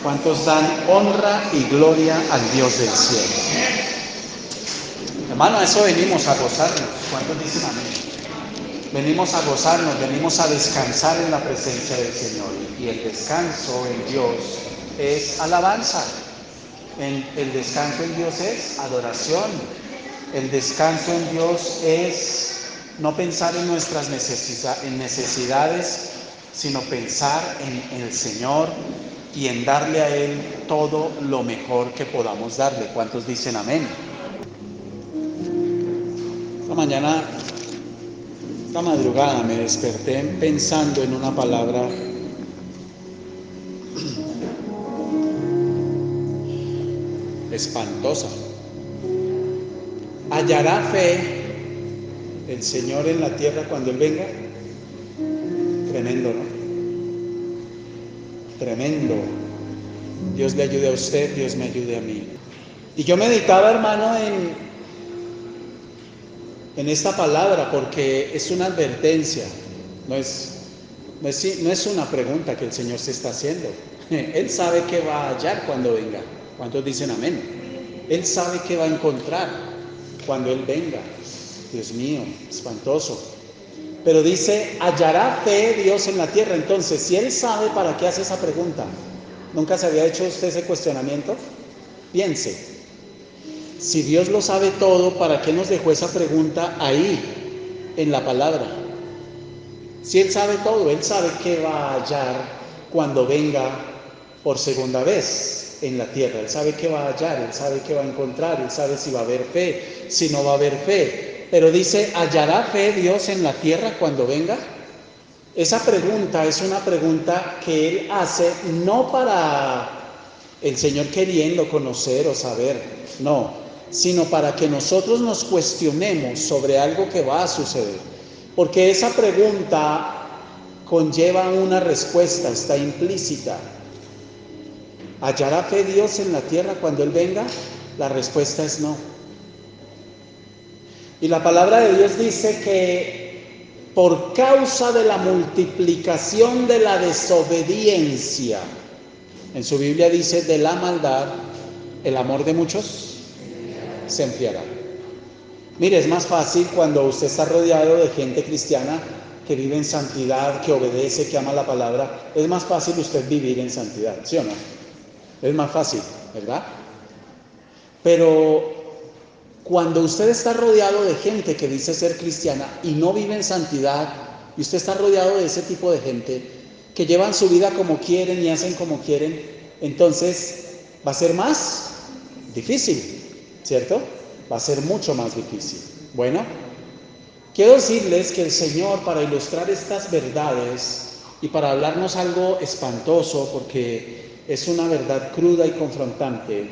¿Cuántos dan honra y gloria al Dios del cielo? Hermano, a eso venimos a gozarnos. ¿Cuántos dicen amén? Venimos a gozarnos, venimos a descansar en la presencia del Señor. Y el descanso en Dios es alabanza. El descanso en Dios es adoración. El descanso en Dios es no pensar en nuestras necesidades, sino pensar en el Señor y en darle a Él todo lo mejor que podamos darle. ¿Cuántos dicen amén? Esta madrugada me desperté pensando en una palabra espantosa. ¿Hallará fe el Señor en la tierra cuando Él venga? Tremendo, ¿no? Tremendo. Dios le ayude a usted, Dios me ayude a mí. Y yo meditaba, hermano, en esta palabra, porque es una advertencia, no es una pregunta que el Señor se está haciendo. Él sabe qué va a hallar cuando venga. ¿Cuántos dicen amén? Él sabe qué va a encontrar cuando Él venga. Dios mío, espantoso. Pero dice, ¿hallará fe Dios en la tierra? Entonces, si Él sabe, ¿para qué hace esa pregunta? ¿Nunca se había hecho usted ese cuestionamiento? Piense, si Dios lo sabe todo, ¿para qué nos dejó esa pregunta ahí, en la palabra? Si Él sabe todo, Él sabe qué va a hallar cuando venga por segunda vez en la tierra. Él sabe qué va a hallar, Él sabe qué va a encontrar, Él sabe si va a haber fe, si no va a haber fe. Pero dice, ¿hallará fe Dios en la tierra cuando venga? Esa pregunta es una pregunta que Él hace no para el Señor queriendo conocer o saber, no, sino para que nosotros nos cuestionemos sobre algo que va a suceder. Porque esa pregunta conlleva una respuesta, está implícita. ¿Hallará fe Dios en la tierra cuando Él venga? La respuesta es no. Y la palabra de Dios dice que por causa de la multiplicación de la desobediencia, en su Biblia dice, de la maldad, el amor de muchos se enfriará. Mire, es más fácil cuando usted está rodeado de gente cristiana que vive en santidad, que obedece, que ama la palabra. Es más fácil usted vivir en santidad, ¿sí o no? Es más fácil, ¿verdad? Pero cuando usted está rodeado de gente que dice ser cristiana y no vive en santidad, y usted está rodeado de ese tipo de gente que llevan su vida como quieren y hacen como quieren, entonces va a ser más difícil, ¿cierto? Va a ser mucho más difícil. Bueno, quiero decirles que el Señor, para ilustrar estas verdades y para hablarnos algo espantoso, porque es una verdad cruda y confrontante,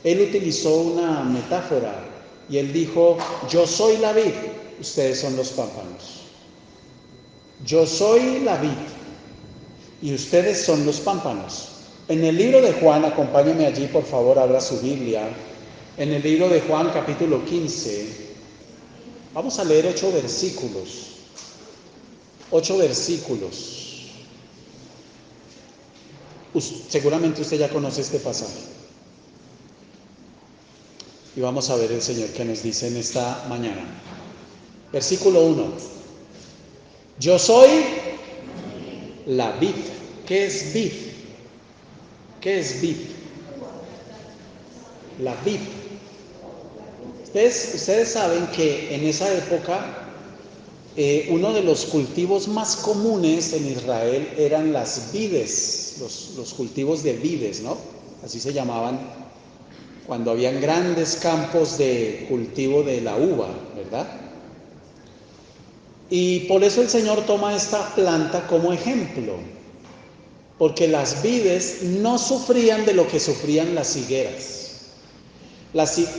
Él utilizó una metáfora y Él dijo, yo soy la vid, ustedes son los pámpanos. Yo soy la vid y ustedes son los pámpanos. En el libro de Juan, acompáñeme allí, por favor, abra su Biblia. En el libro de Juan, capítulo 15, vamos a leer 8 versículos. 8 versículos. Seguramente usted ya conoce este pasaje. Y vamos a ver el Señor que nos dice en esta mañana. Versículo 1. Yo soy la vid. ¿Qué es vid? ¿Qué es vid? La vid. Ustedes saben que en esa época uno de los cultivos más comunes en Israel eran las vides, los cultivos de vides, ¿no? Así se llamaban cuando habían grandes campos de cultivo de la uva, ¿verdad? Y por eso el Señor toma esta planta como ejemplo, porque las vides no sufrían de lo que sufrían las higueras.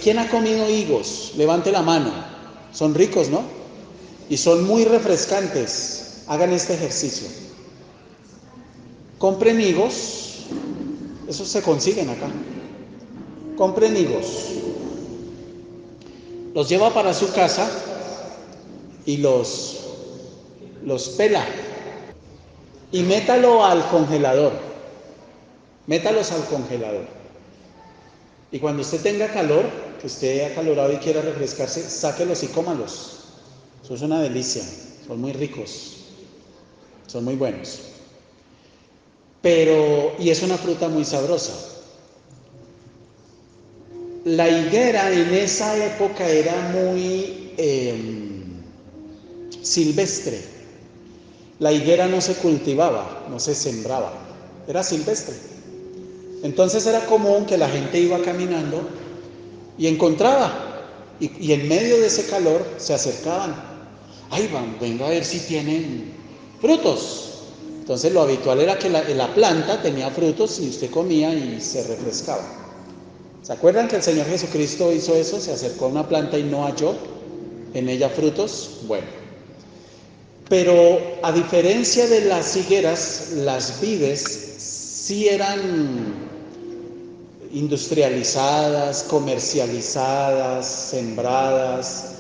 ¿Quién ha comido higos? Levante la mano. Son ricos, ¿no? Y son muy refrescantes. Hagan este ejercicio. Compren higos. Esos se consiguen acá. Compren higos. Los lleva para su casa y los pela. Y métalo al congelador. Métalos al congelador. Y cuando usted tenga calor, que esté acalorado y quiera refrescarse, sáquelos y cómalos. Eso es una delicia. Son muy ricos. Son muy buenos. Y es una fruta muy sabrosa. La higuera en esa época era muy silvestre. La higuera no se cultivaba, no se sembraba, era silvestre. Entonces era común que la gente iba caminando y encontraba, y en medio de ese calor se acercaban. Ay, venga a ver si tienen frutos. Entonces lo habitual era que la planta tenía frutos y usted comía y se refrescaba. ¿Se acuerdan que el Señor Jesucristo hizo eso? Se acercó a una planta y no halló en ella frutos. Bueno, pero a diferencia de las higueras, las vides sí eran industrializadas, comercializadas, sembradas,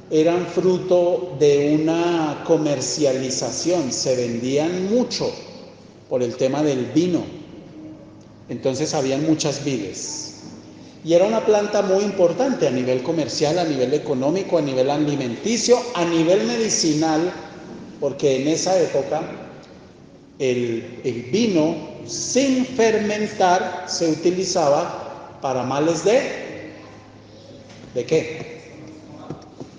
eran fruto de una comercialización, se vendían mucho por el tema del vino, entonces habían muchas vides. Y era una planta muy importante a nivel comercial, a nivel económico, a nivel alimenticio, a nivel medicinal, porque en esa época el vino sin fermentar se utilizaba para males ¿de qué?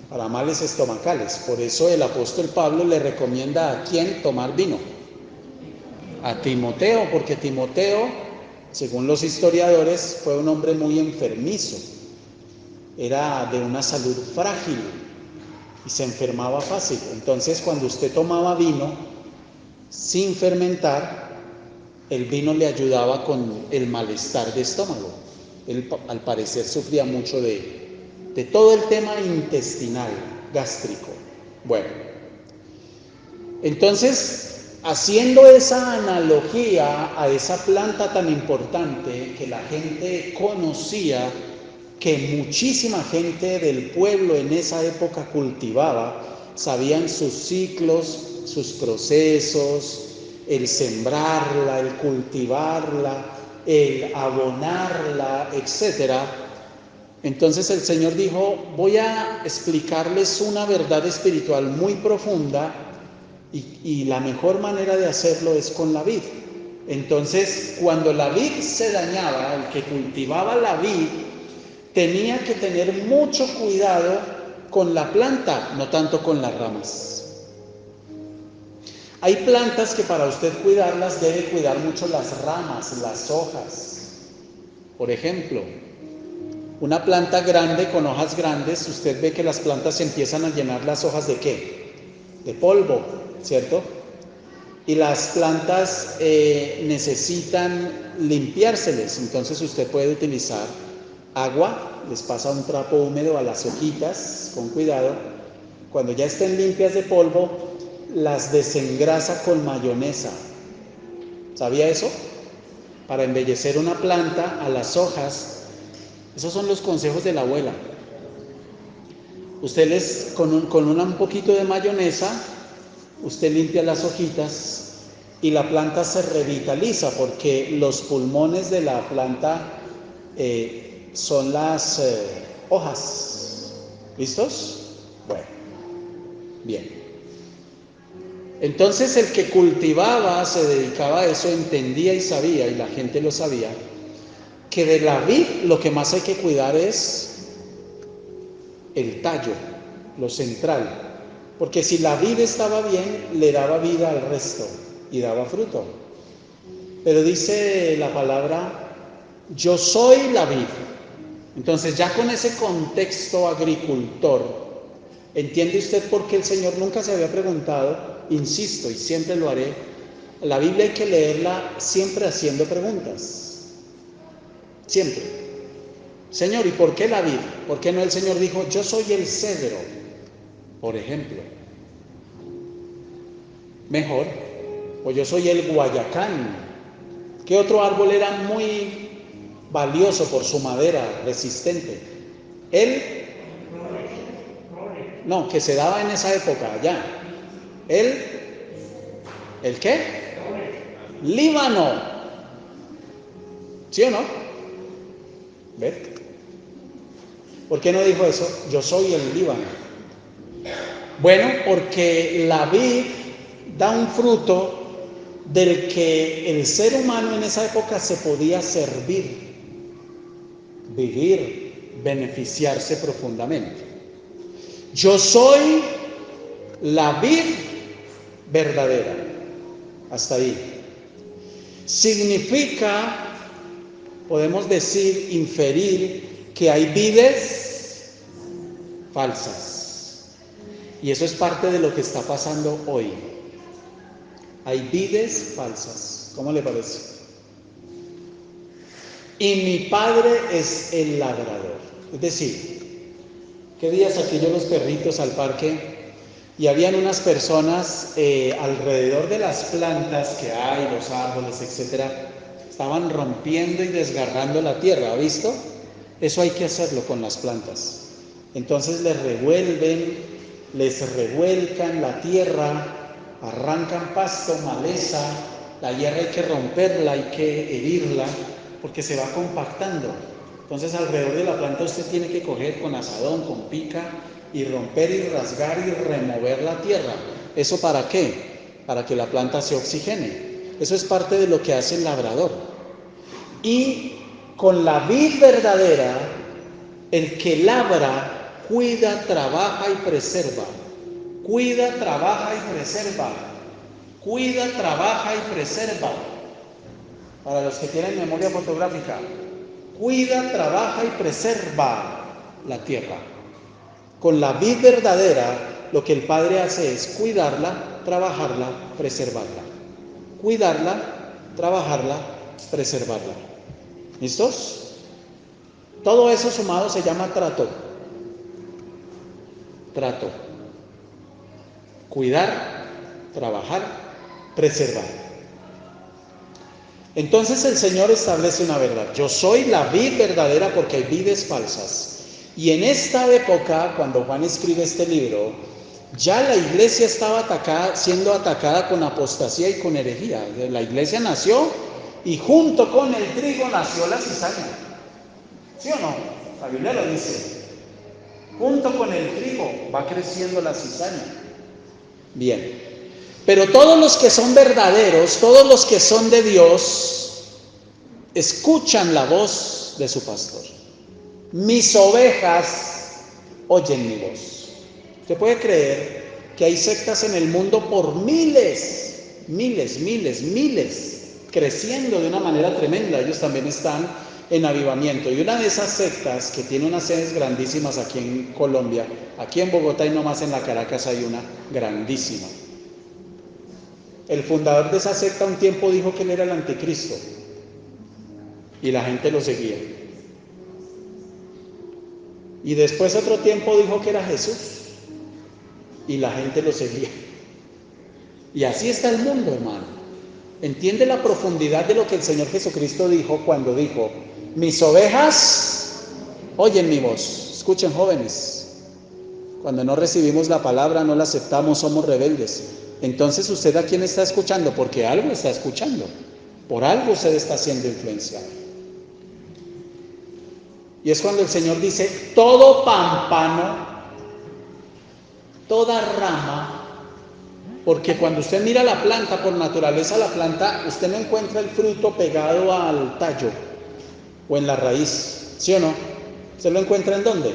Para males estomacales. Por eso el apóstol Pablo le recomienda a quién tomar vino. A Timoteo, porque Timoteo, según los historiadores, fue un hombre muy enfermizo. Era de una salud frágil y se enfermaba fácil. Entonces, cuando usted tomaba vino sin fermentar, el vino le ayudaba con el malestar de estómago. Él, al parecer, sufría mucho de todo el tema intestinal, gástrico. Bueno, entonces, haciendo esa analogía a esa planta tan importante que la gente conocía, que muchísima gente del pueblo en esa época cultivaba, sabían sus ciclos, sus procesos, el sembrarla, el cultivarla, el abonarla, etc. Entonces el Señor dijo, voy a explicarles una verdad espiritual muy profunda y la mejor manera de hacerlo es con la vid. Entonces, cuando la vid se dañaba, el que cultivaba la vid tenía que tener mucho cuidado con la planta, no tanto con las ramas. Hay plantas que para usted cuidarlas debe cuidar mucho las ramas, las hojas. Por ejemplo, una planta grande con hojas grandes, usted ve que las plantas empiezan a llenar las hojas ¿de qué? De polvo, ¿cierto? Y las plantas necesitan limpiárseles, entonces usted puede utilizar agua, les pasa un trapo húmedo a las hojitas, con cuidado. Cuando ya estén limpias de polvo, las desengrasa con mayonesa. ¿Sabía eso? Para embellecer una planta, a las hojas, esos son los consejos de la abuela. Usted con un poquito de mayonesa, usted limpia las hojitas y la planta se revitaliza porque los pulmones de la planta son las hojas. ¿Listos? Bueno, bien. Entonces el que cultivaba, se dedicaba a eso, entendía y sabía, y la gente lo sabía, que de la vid lo que más hay que cuidar es el tallo, lo central. Porque si la vid estaba bien, le daba vida al resto y daba fruto. Pero dice la palabra, yo soy la vid. Entonces ya con ese contexto agricultor, ¿entiende usted por qué el Señor nunca se había preguntado? Insisto, y siempre lo haré, la Biblia hay que leerla siempre haciendo preguntas. Siempre. Señor, ¿y por qué la vid? ¿Por qué no el Señor dijo, yo soy el cedro, por ejemplo? Mejor. O yo soy el guayacán. ¿Qué otro árbol era muy valioso por su madera resistente? No, que se daba en esa época allá. ¿El qué? Líbano. ¿Sí o no? ¿Ves? ¿Por qué no dijo eso? Yo soy el Líbano. Bueno, porque la vid da un fruto del que el ser humano en esa época se podía servir, vivir, beneficiarse profundamente. Yo soy la vid verdadera. Hasta ahí. Significa, podemos decir, inferir que hay vides falsas. Y eso es parte de lo que está pasando hoy. Hay vides falsas. ¿Cómo le parece? Y mi padre es el labrador. Es decir, ¿qué días saqué yo los perritos al parque? Y habían unas personas alrededor de las plantas que hay, los árboles, etcétera, estaban rompiendo y desgarrando la tierra, ¿ha visto? Eso hay que hacerlo con las plantas. Entonces les revuelcan la tierra, arrancan pasto, maleza, la hierba hay que romperla, hay que herirla, porque se va compactando. Entonces alrededor de la planta usted tiene que coger con asadón, con pica, y romper y rasgar y remover la tierra. ¿Eso para qué? Para que la planta se oxigene. Eso es parte de lo que hace el labrador. Y con la vid verdadera, el que labra, cuida, trabaja y preserva. Cuida, trabaja y preserva. Cuida, trabaja y preserva. Para los que tienen memoria fotográfica, cuida, trabaja y preserva la tierra. Con la vid verdadera, lo que el Padre hace es cuidarla, trabajarla, preservarla. Cuidarla, trabajarla, preservarla. ¿Listos? Todo eso sumado se llama trato. Trato. Cuidar, trabajar, preservar. Entonces el Señor establece una verdad. Yo soy la vid verdadera porque hay vides falsas. Y en esta época, cuando Juan escribe este libro, ya la iglesia estaba siendo atacada con apostasía y con herejía. La iglesia nació y junto con el trigo nació la cizaña. ¿Sí o no? La Biblia lo dice. Junto con el trigo va creciendo la cizaña. Bien. Pero todos los que son verdaderos, todos los que son de Dios, escuchan la voz de su pastor. Mis ovejas oyen mi voz. ¿Usted puede creer que hay sectas en el mundo por miles, creciendo de una manera tremenda? Ellos también están en avivamiento. Y una de esas sectas, que tiene unas sedes grandísimas aquí en Colombia, aquí en Bogotá y nomás en la Caracas hay una grandísima. El fundador de esa secta un tiempo dijo que él era el anticristo y la gente lo seguía. Y después otro tiempo dijo que era Jesús y la gente lo seguía. Y así está el mundo, hermano. ¿Entiende la profundidad de lo que el Señor Jesucristo dijo cuando dijo, mis ovejas oyen mi voz? Escuchen, jóvenes, cuando no recibimos la palabra, no la aceptamos, somos rebeldes. Entonces, ¿usted a quién está escuchando? Porque algo está escuchando. Por algo usted está siendo influenciado. Y es cuando el Señor dice, todo pámpano, toda rama Porque cuando usted mira la planta, por naturaleza la planta, usted no encuentra el fruto pegado al tallo o en la raíz, ¿sí o no? ¿Se lo encuentra en dónde?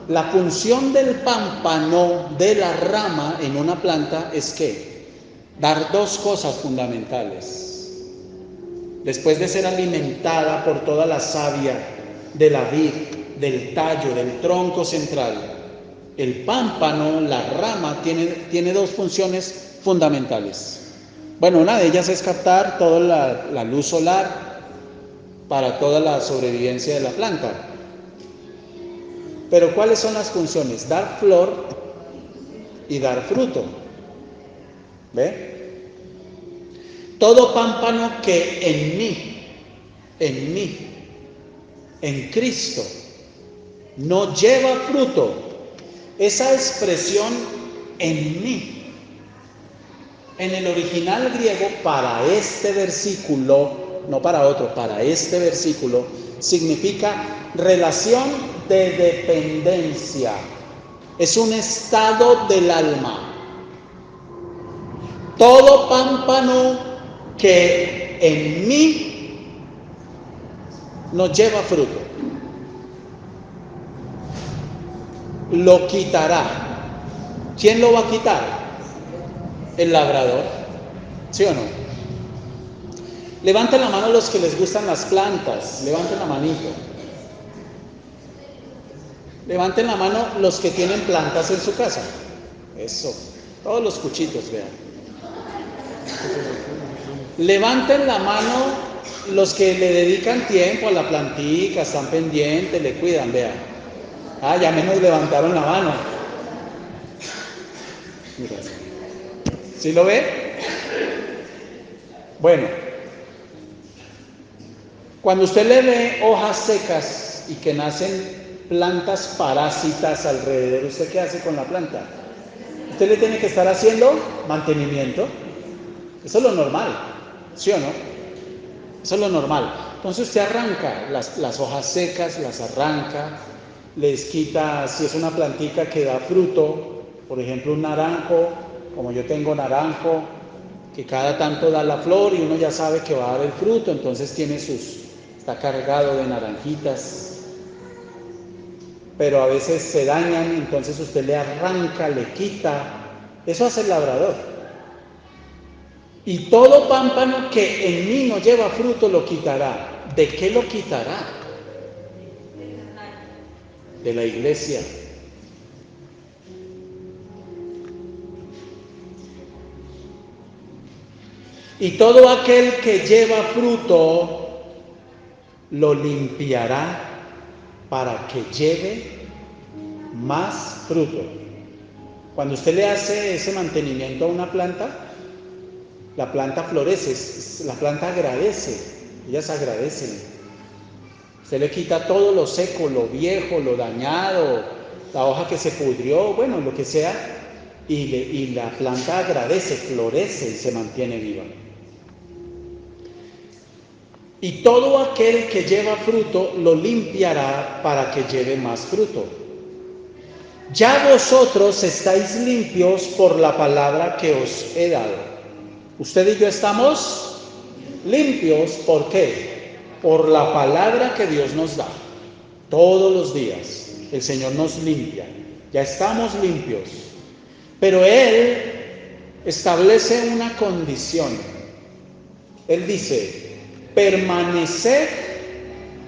La función del pámpano, de la rama en una planta es que dar dos cosas fundamentales. Después de ser alimentada por toda la savia de la vid, del tallo, del tronco central, el pámpano, la rama, tiene dos funciones fundamentales. Bueno, una de ellas es captar toda la luz solar para toda la sobrevivencia de la planta. Pero ¿cuáles son las funciones? Dar flor y dar fruto. ¿Ve? Todo pámpano que en mí, en Cristo, no lleva fruto. Esa expresión en mí, en el original griego, para este versículo, no para otro, para este versículo, significa relación de dependencia. Es un estado del alma. Todo pámpano que en mí no lleva fruto, lo quitará. ¿Quién lo va a quitar? El labrador. ¿Sí o no? Levanten la mano los que les gustan las plantas. Levanten la manito. Levanten la mano los que tienen plantas en su casa. Eso. Todos los cuchitos, vean. Levanten la mano los que le dedican tiempo a la plantica, están pendientes, le cuidan, vean. Ah, ya menos levantaron la mano. Mira. ¿Sí lo ve? Bueno, cuando usted le ve hojas secas y que nacen plantas parásitas alrededor, ¿usted qué hace con la planta? Usted le tiene que estar haciendo mantenimiento. Eso es lo normal, ¿sí o no? Eso es lo normal. Entonces usted arranca las hojas secas, las arranca, les quita, si es una plantica que da fruto, por ejemplo un naranjo, como yo tengo naranjo, que cada tanto da la flor y uno ya sabe que va a dar el fruto, entonces está cargado de naranjitas, pero a veces se dañan, entonces usted le arranca, le quita. Eso hace el labrador. Y todo pámpano que en mí no lleva fruto lo quitará. ¿De qué lo quitará? De la iglesia. Y todo aquel que lleva fruto lo limpiará para que lleve más fruto. Cuando usted le hace ese mantenimiento a una planta, la planta florece, la planta agradece, ellas agradecen. Usted le quita todo lo seco, lo viejo, lo dañado, la hoja que se pudrió, bueno, lo que sea, y la planta agradece, florece y se mantiene viva. Y todo aquel que lleva fruto lo limpiará para que lleve más fruto. Ya vosotros estáis limpios por la palabra que os he dado. Usted y yo estamos limpios, ¿por qué? Por la palabra que Dios nos da. Todos los días el Señor nos limpia. Ya estamos limpios. Pero Él establece una condición. Él dice, permaneced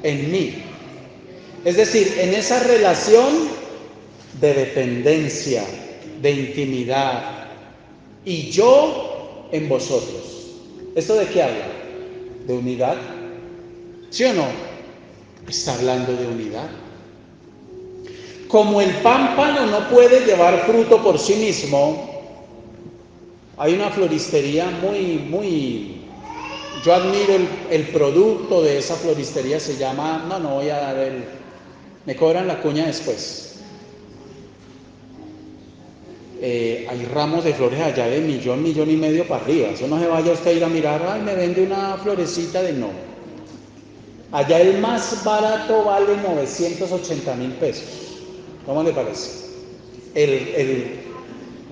en mí. Es decir, en esa relación de dependencia, de intimidad, y yo en vosotros. ¿Esto de qué habla? ¿De unidad? ¿Sí o no? Está hablando de unidad. Como el pámpano no puede llevar fruto por sí mismo, hay una floristería yo admiro el producto de esa floristería, se llama, no voy a dar me cobran la cuña después. Hay ramos de flores allá de millón y medio para arriba. Eso no se vaya usted a ir a mirar, ay, me vende una florecita de no. Allá el más barato vale 980,000 pesos. ¿Cómo le parece?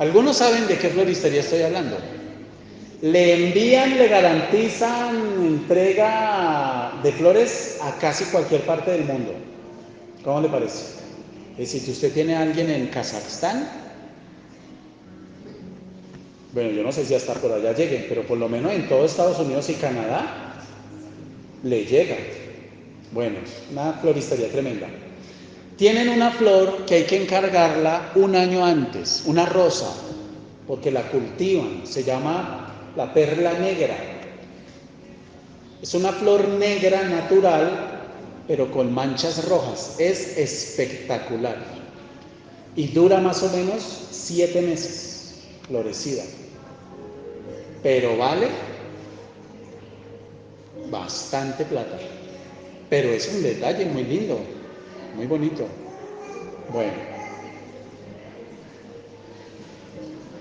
Algunos saben de qué floristería estoy hablando. Le envían, le garantizan entrega de flores a casi cualquier parte del mundo. ¿Cómo le parece? Es decir, si usted tiene a alguien en Kazajstán, bueno, yo no sé si hasta por allá lleguen, pero por lo menos en todo Estados Unidos y Canadá le llega. Bueno, una floristería tremenda. Tienen una flor que hay que encargarla un año antes, una rosa, porque la cultivan, se llama la perla negra. Es una flor negra natural, pero con manchas rojas. Es espectacular. Y dura más o menos 7 meses, florecida. Pero vale bastante plata. Pero es un detalle muy lindo, muy bonito. Bueno,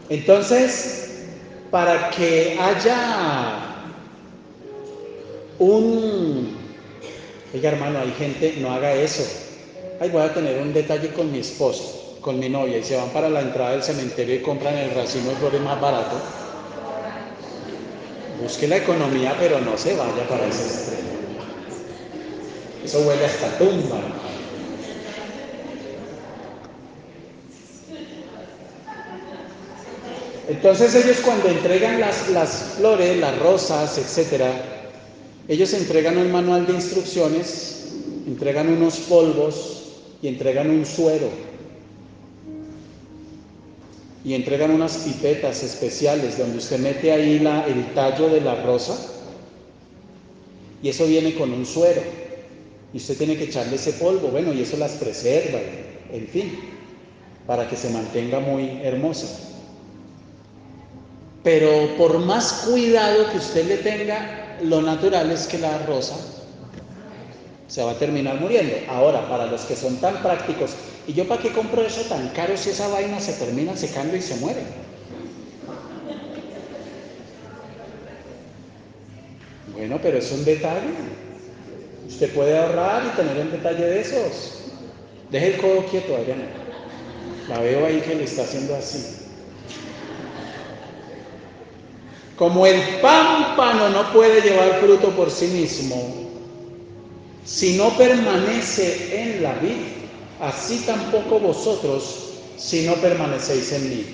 entonces, para que haya oiga hermano, hay gente, no haga eso. Ay, voy a tener un detalle con mi esposo, con mi novia, y se van para la entrada del cementerio y compran el racimo de flores más barato. Busque la economía, pero no se vaya para ese extremo. Eso huele hasta tumba. Entonces ellos cuando entregan las flores, las rosas, etcétera, ellos entregan un manual de instrucciones, entregan unos polvos y entregan un suero. Y entregan unas pipetas especiales donde usted mete ahí el tallo de la rosa y eso viene con un suero y usted tiene que echarle ese polvo, bueno, y eso las preserva, en fin, para que se mantenga muy hermosa. Pero por más cuidado que usted le tenga, lo natural es que la rosa se va a terminar muriendo. Ahora, para los que son tan prácticos, ¿y yo para qué compro eso tan caro si esa vaina se termina secando y se muere? Bueno, pero es un detalle. Usted puede ahorrar y tener un detalle de esos. Deje el codo quieto, Adriana. La veo ahí que le está haciendo así. Como el pámpano no puede llevar fruto por sí mismo, si no permanece en la vid, así tampoco vosotros, si no permanecéis en mí.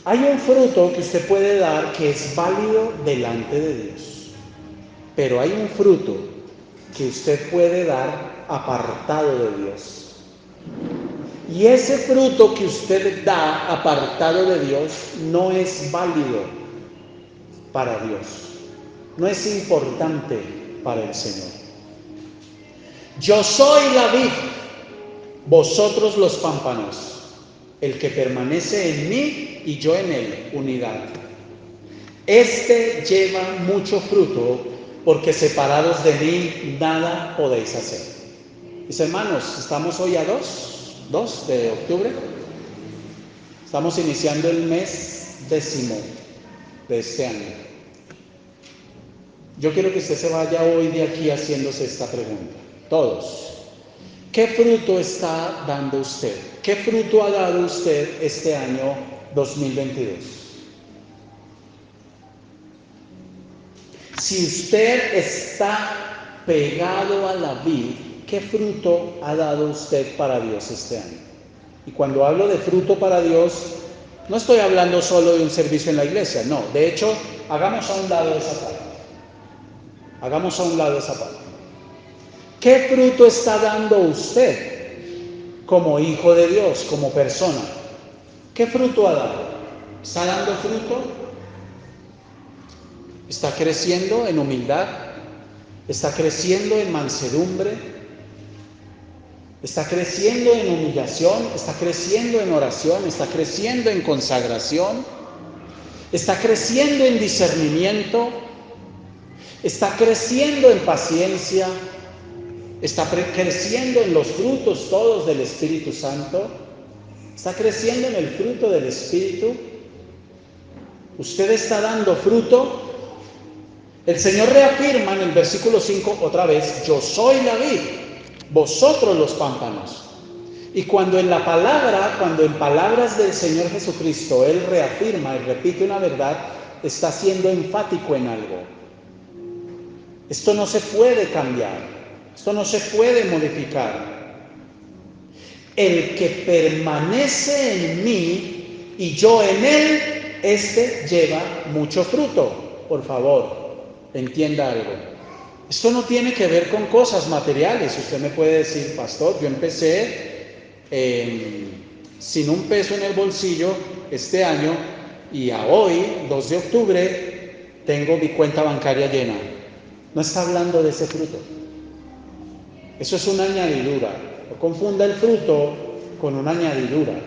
Hay un fruto que usted puede dar que es válido delante de Dios, pero hay un fruto que usted puede dar apartado de Dios. Y ese fruto que usted da apartado de Dios no es válido para Dios, no es importante para el Señor. Yo soy la vid, vosotros los pámpanos. El que permanece en mí y yo en él, unidad. Este lleva mucho fruto, porque separados de mí nada podéis hacer. Mis hermanos, estamos hoy a 2 de octubre. Estamos iniciando el mes 10º de este año. Yo quiero que usted se vaya hoy de aquí haciéndose esta pregunta. Todos. ¿Qué fruto está dando usted? ¿Qué fruto ha dado usted este año 2022? Si usted está pegado a la vid, ¿qué fruto ha dado usted para Dios este año? Y cuando hablo de fruto para Dios, no estoy hablando solo de un servicio en la iglesia, no. De hecho, hagamos a un lado esa parte. Hagamos a un lado esa parte. ¿Qué fruto está dando usted como hijo de Dios, como persona? ¿Qué fruto ha dado? ¿Está dando fruto? ¿Está creciendo en humildad? ¿Está creciendo en mansedumbre? ¿Está creciendo en humillación? ¿Está creciendo en oración? ¿Está creciendo en consagración? ¿Está creciendo en discernimiento? ¿Está creciendo en paciencia? ¿Está creciendo en los frutos todos del Espíritu Santo? ¿Está creciendo en el fruto del Espíritu? ¿Usted está dando fruto? El Señor reafirma en el versículo 5 otra vez: yo soy la vid, vosotros los pámpanos. Y cuando en palabras del Señor Jesucristo Él reafirma y repite una verdad, está siendo enfático en algo. Esto no se puede cambiar, esto no se puede modificar. El que permanece en mí y yo en él, este lleva mucho fruto. Por favor, entienda algo. Esto no tiene que ver con cosas materiales. Usted me puede decir, pastor, yo empecé sin un peso en el bolsillo este año y a hoy, 2 de octubre, tengo mi cuenta bancaria llena. No está hablando de ese fruto. Eso es una añadidura. No confunda el fruto con una añadidura.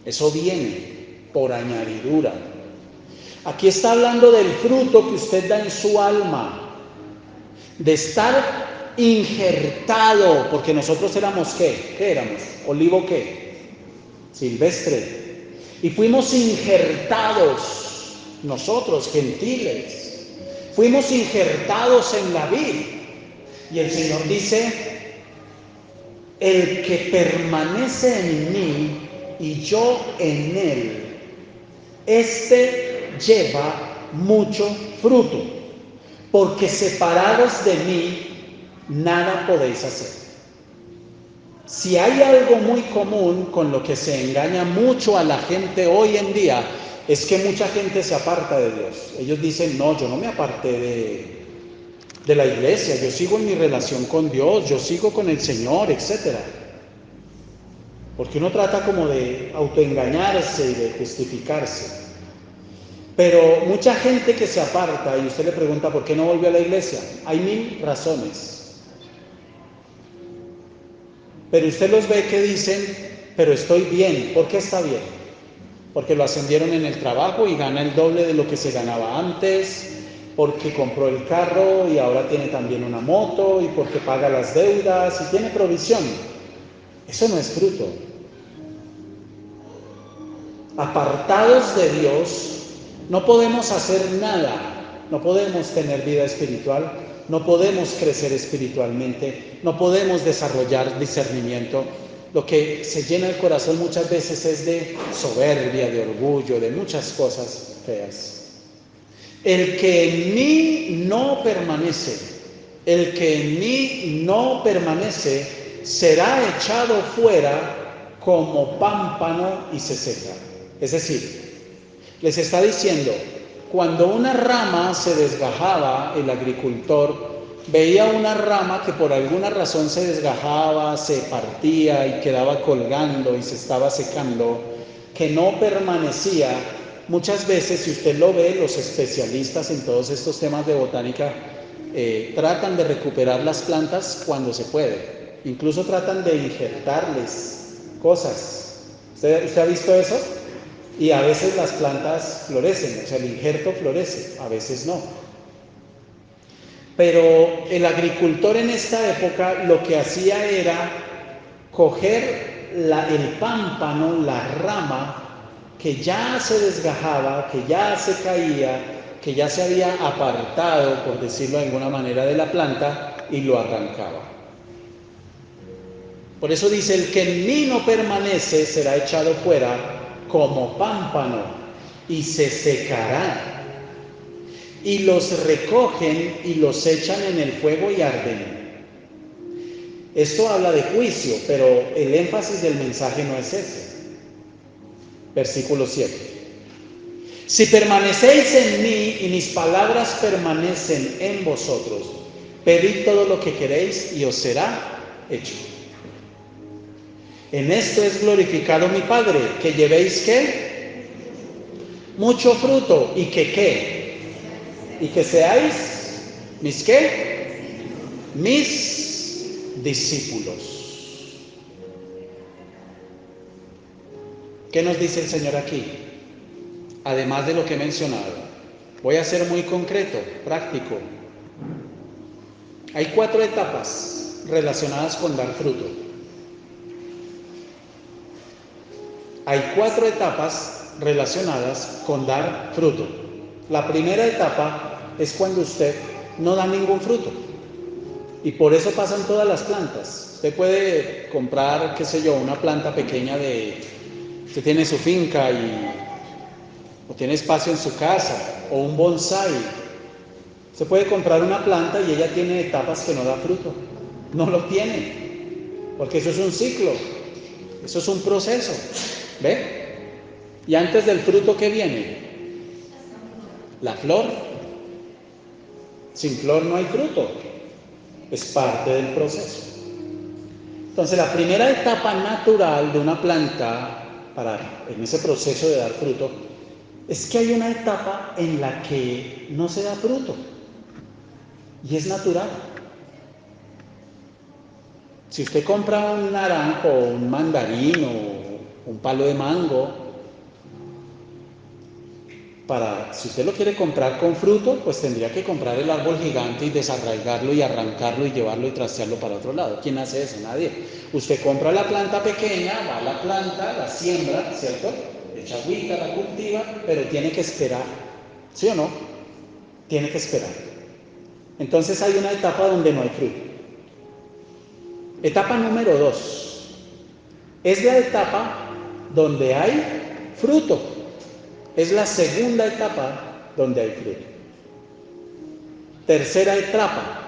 Eso viene por añadidura. Aquí está hablando del fruto que usted da en su alma, de estar injertado, porque nosotros éramos ¿qué? ¿Qué éramos? ¿Olivo qué? Silvestre. Y fuimos injertados, nosotros, gentiles, fuimos injertados en la vid. Y el Señor dice, el que permanece en mí y yo en él, este lleva mucho fruto, porque separados de mí, nada podéis hacer. Si hay algo muy común con lo que se engaña mucho a la gente hoy en día, es que mucha gente se aparta de Dios. Ellos dicen, no, yo no me aparté de la iglesia, yo sigo en mi relación con Dios, yo sigo con el Señor, etc. Porque uno trata como de autoengañarse y de justificarse. Pero mucha gente que se aparta y usted le pregunta ¿por qué no volvió a la iglesia? Hay 1000 razones. Pero usted los ve que dicen, pero estoy bien. ¿Por qué está bien? Porque lo ascendieron en el trabajo y gana el doble de lo que se ganaba antes, porque compró el carro y ahora tiene también una moto, y porque paga las deudas y tiene provisión. Eso no es fruto. Apartados de Dios, no podemos hacer nada, no podemos tener vida espiritual, no podemos crecer espiritualmente, no podemos desarrollar discernimiento. Lo que se llena el corazón muchas veces es de soberbia, de orgullo, de muchas cosas feas. El que en mí no permanece, será echado fuera como pámpano y se seca. Es decir, les está diciendo, cuando una rama se desgajaba, el agricultor veía una rama que por alguna razón se desgajaba, se partía y quedaba colgando y se estaba secando, que no permanecía. Muchas veces, si usted lo ve, los especialistas en todos estos temas de botánica tratan de recuperar las plantas cuando se puede. Incluso tratan de injertarles cosas. ¿Usted ha visto eso? Y a veces las plantas florecen, o sea, el injerto florece, a veces no. Pero el agricultor en esta época lo que hacía era coger el pámpano, la rama, que ya se desgajaba, que ya se caía, que ya se había apartado, por decirlo de alguna manera, de la planta, y lo arrancaba. Por eso dice, el que en mí no permanece será echado fuera como pámpano y se secará. Y los recogen y los echan en el fuego y arden. Esto habla de juicio, pero el énfasis del mensaje no es ese. Versículo 7. Si permanecéis en mí y mis palabras permanecen en vosotros, pedid todo lo que queréis y os será hecho. En esto es glorificado mi Padre, que llevéis ¿qué? Mucho fruto y que ¿qué? Y que seáis mis ¿qué? Mis discípulos. ¿Qué nos dice el Señor aquí? Además de lo que he mencionado, voy a ser muy concreto, práctico. Hay 4 etapas relacionadas con dar fruto. Hay 4 etapas relacionadas con dar fruto. La primera etapa es cuando usted no da ningún fruto. Y por eso pasan todas las plantas. Usted puede comprar, qué sé yo, una planta pequeña usted tiene su finca o tiene espacio en su casa, o un bonsái. Se puede comprar una planta y ella tiene etapas que no da fruto. No lo tiene, porque eso es un ciclo, eso es un proceso. ¿Ve? Y antes del fruto, ¿qué viene? La flor. Sin flor no hay fruto. Es parte del proceso. Entonces, la primera etapa natural de una planta en ese proceso de dar fruto es que hay una etapa en la que no se da fruto y es natural. Si usted compra un naranjo, un mandarino, un palo de mango, si usted lo quiere comprar con fruto, pues tendría que comprar el árbol gigante y desarraigarlo y arrancarlo y llevarlo y trastearlo para otro lado. ¿Quién hace eso? Nadie. Usted compra la planta pequeña, va a la planta, la siembra, ¿cierto? Echa agüita, la cultiva, pero tiene que esperar. ¿Sí o no? Tiene que esperar. Entonces hay una etapa donde no hay fruto. Etapa número 2. Es la etapa donde hay fruto. Es la segunda etapa donde hay fruto. Tercera etapa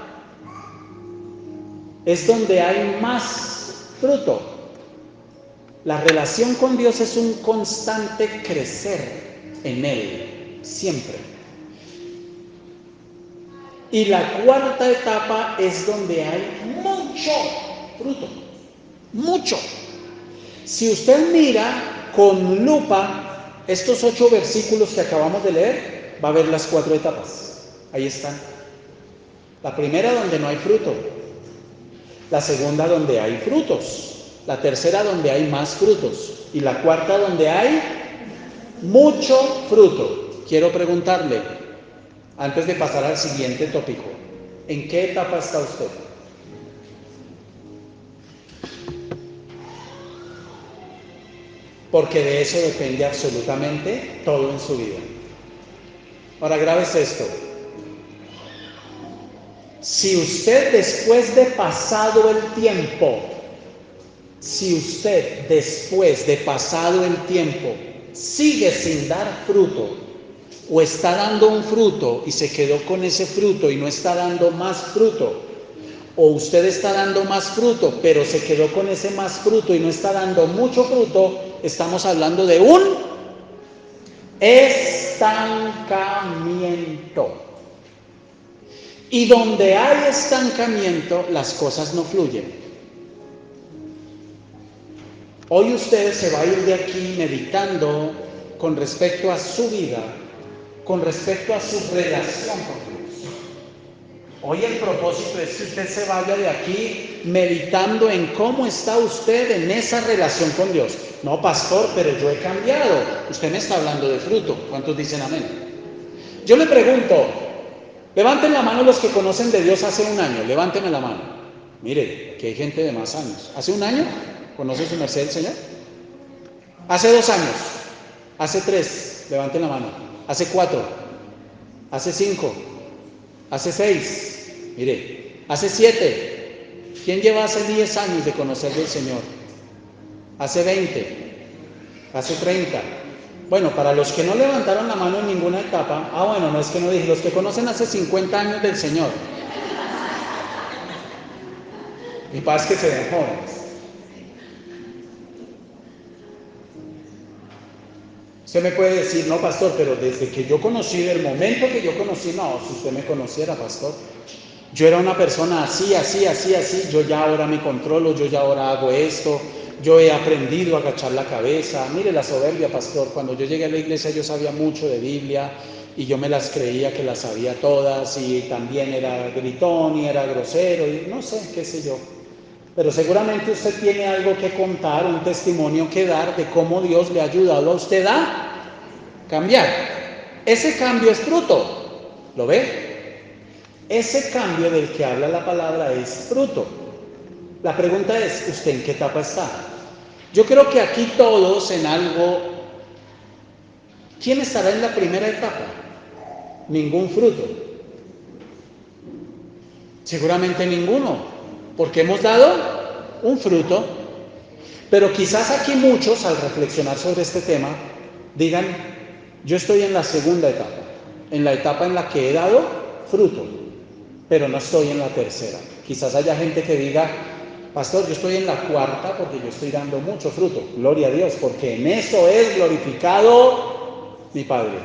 es donde hay más fruto. La relación con Dios es un constante crecer en Él, siempre. Y la cuarta etapa es donde hay mucho fruto, mucho. Si usted mira con lupa estos 8 versículos que acabamos de leer, va a ver las 4 etapas. Ahí están. La primera donde no hay fruto, la segunda donde hay frutos, la tercera donde hay más frutos y la cuarta donde hay mucho fruto. Quiero preguntarle, antes de pasar al siguiente tópico, ¿en qué etapa está usted? Porque de eso depende absolutamente todo en su vida. Ahora grábese esto. Si usted después de pasado el tiempo, sigue sin dar fruto, o está dando un fruto y se quedó con ese fruto y no está dando más fruto, o usted está dando más fruto, pero se quedó con ese más fruto y no está dando mucho fruto, estamos hablando de un estancamiento. Y donde hay estancamiento, las cosas no fluyen. Hoy usted se va a ir de aquí meditando con respecto a su vida, con respecto a su relación con Dios. Hoy el propósito es que usted se vaya de aquí meditando en cómo está usted en esa relación con Dios. No, pastor, pero yo he cambiado. Usted me está hablando de fruto. ¿Cuántos dicen amén? Yo le pregunto, levanten la mano los que conocen de Dios hace un año. Levánteme la mano. Mire, que hay gente de más años. ¿Hace un año conoce su merced el Señor? ¿Hace 2 años? ¿Hace 3? Levanten la mano. ¿Hace 4? ¿Hace 5? ¿Hace 6? Mire, ¿hace 7? ¿Quién lleva hace 10 años de conocer del Señor? ¿Hace 20? ¿Hace 30? Bueno, para los que no levantaron la mano en ninguna etapa, bueno, no es que no dije, los que conocen hace 50 años del Señor. Mi paz que se ven jóvenes. Usted me puede decir, no, pastor, pero desde que yo conocí, del momento que yo conocí, no, si usted me conociera, pastor, yo era una persona así, yo ya ahora me controlo, yo ya ahora hago esto, yo he aprendido a agachar la cabeza. Mire la soberbia, pastor, cuando yo llegué a la iglesia yo sabía mucho de Biblia y yo me las creía que las sabía todas y también era gritón y era grosero y no sé, qué sé yo. Pero seguramente usted tiene algo que contar, un testimonio que dar de cómo Dios le ha ayudado a usted a cambiar. Ese cambio es fruto, ¿lo ve? Ese cambio del que habla la palabra es fruto. La pregunta es, ¿usted en qué etapa está? Yo creo que aquí todos en algo. ¿Quién estará en la primera etapa? Ningún fruto. Seguramente ninguno, porque hemos dado un fruto. Pero quizás aquí muchos, al reflexionar sobre este tema, digan, yo estoy en la segunda etapa, en la etapa en la que he dado fruto, pero no estoy en la tercera. Quizás haya gente que diga, pastor, yo estoy en la cuarta porque yo estoy dando mucho fruto. Gloria a Dios, porque en eso es glorificado mi Padre.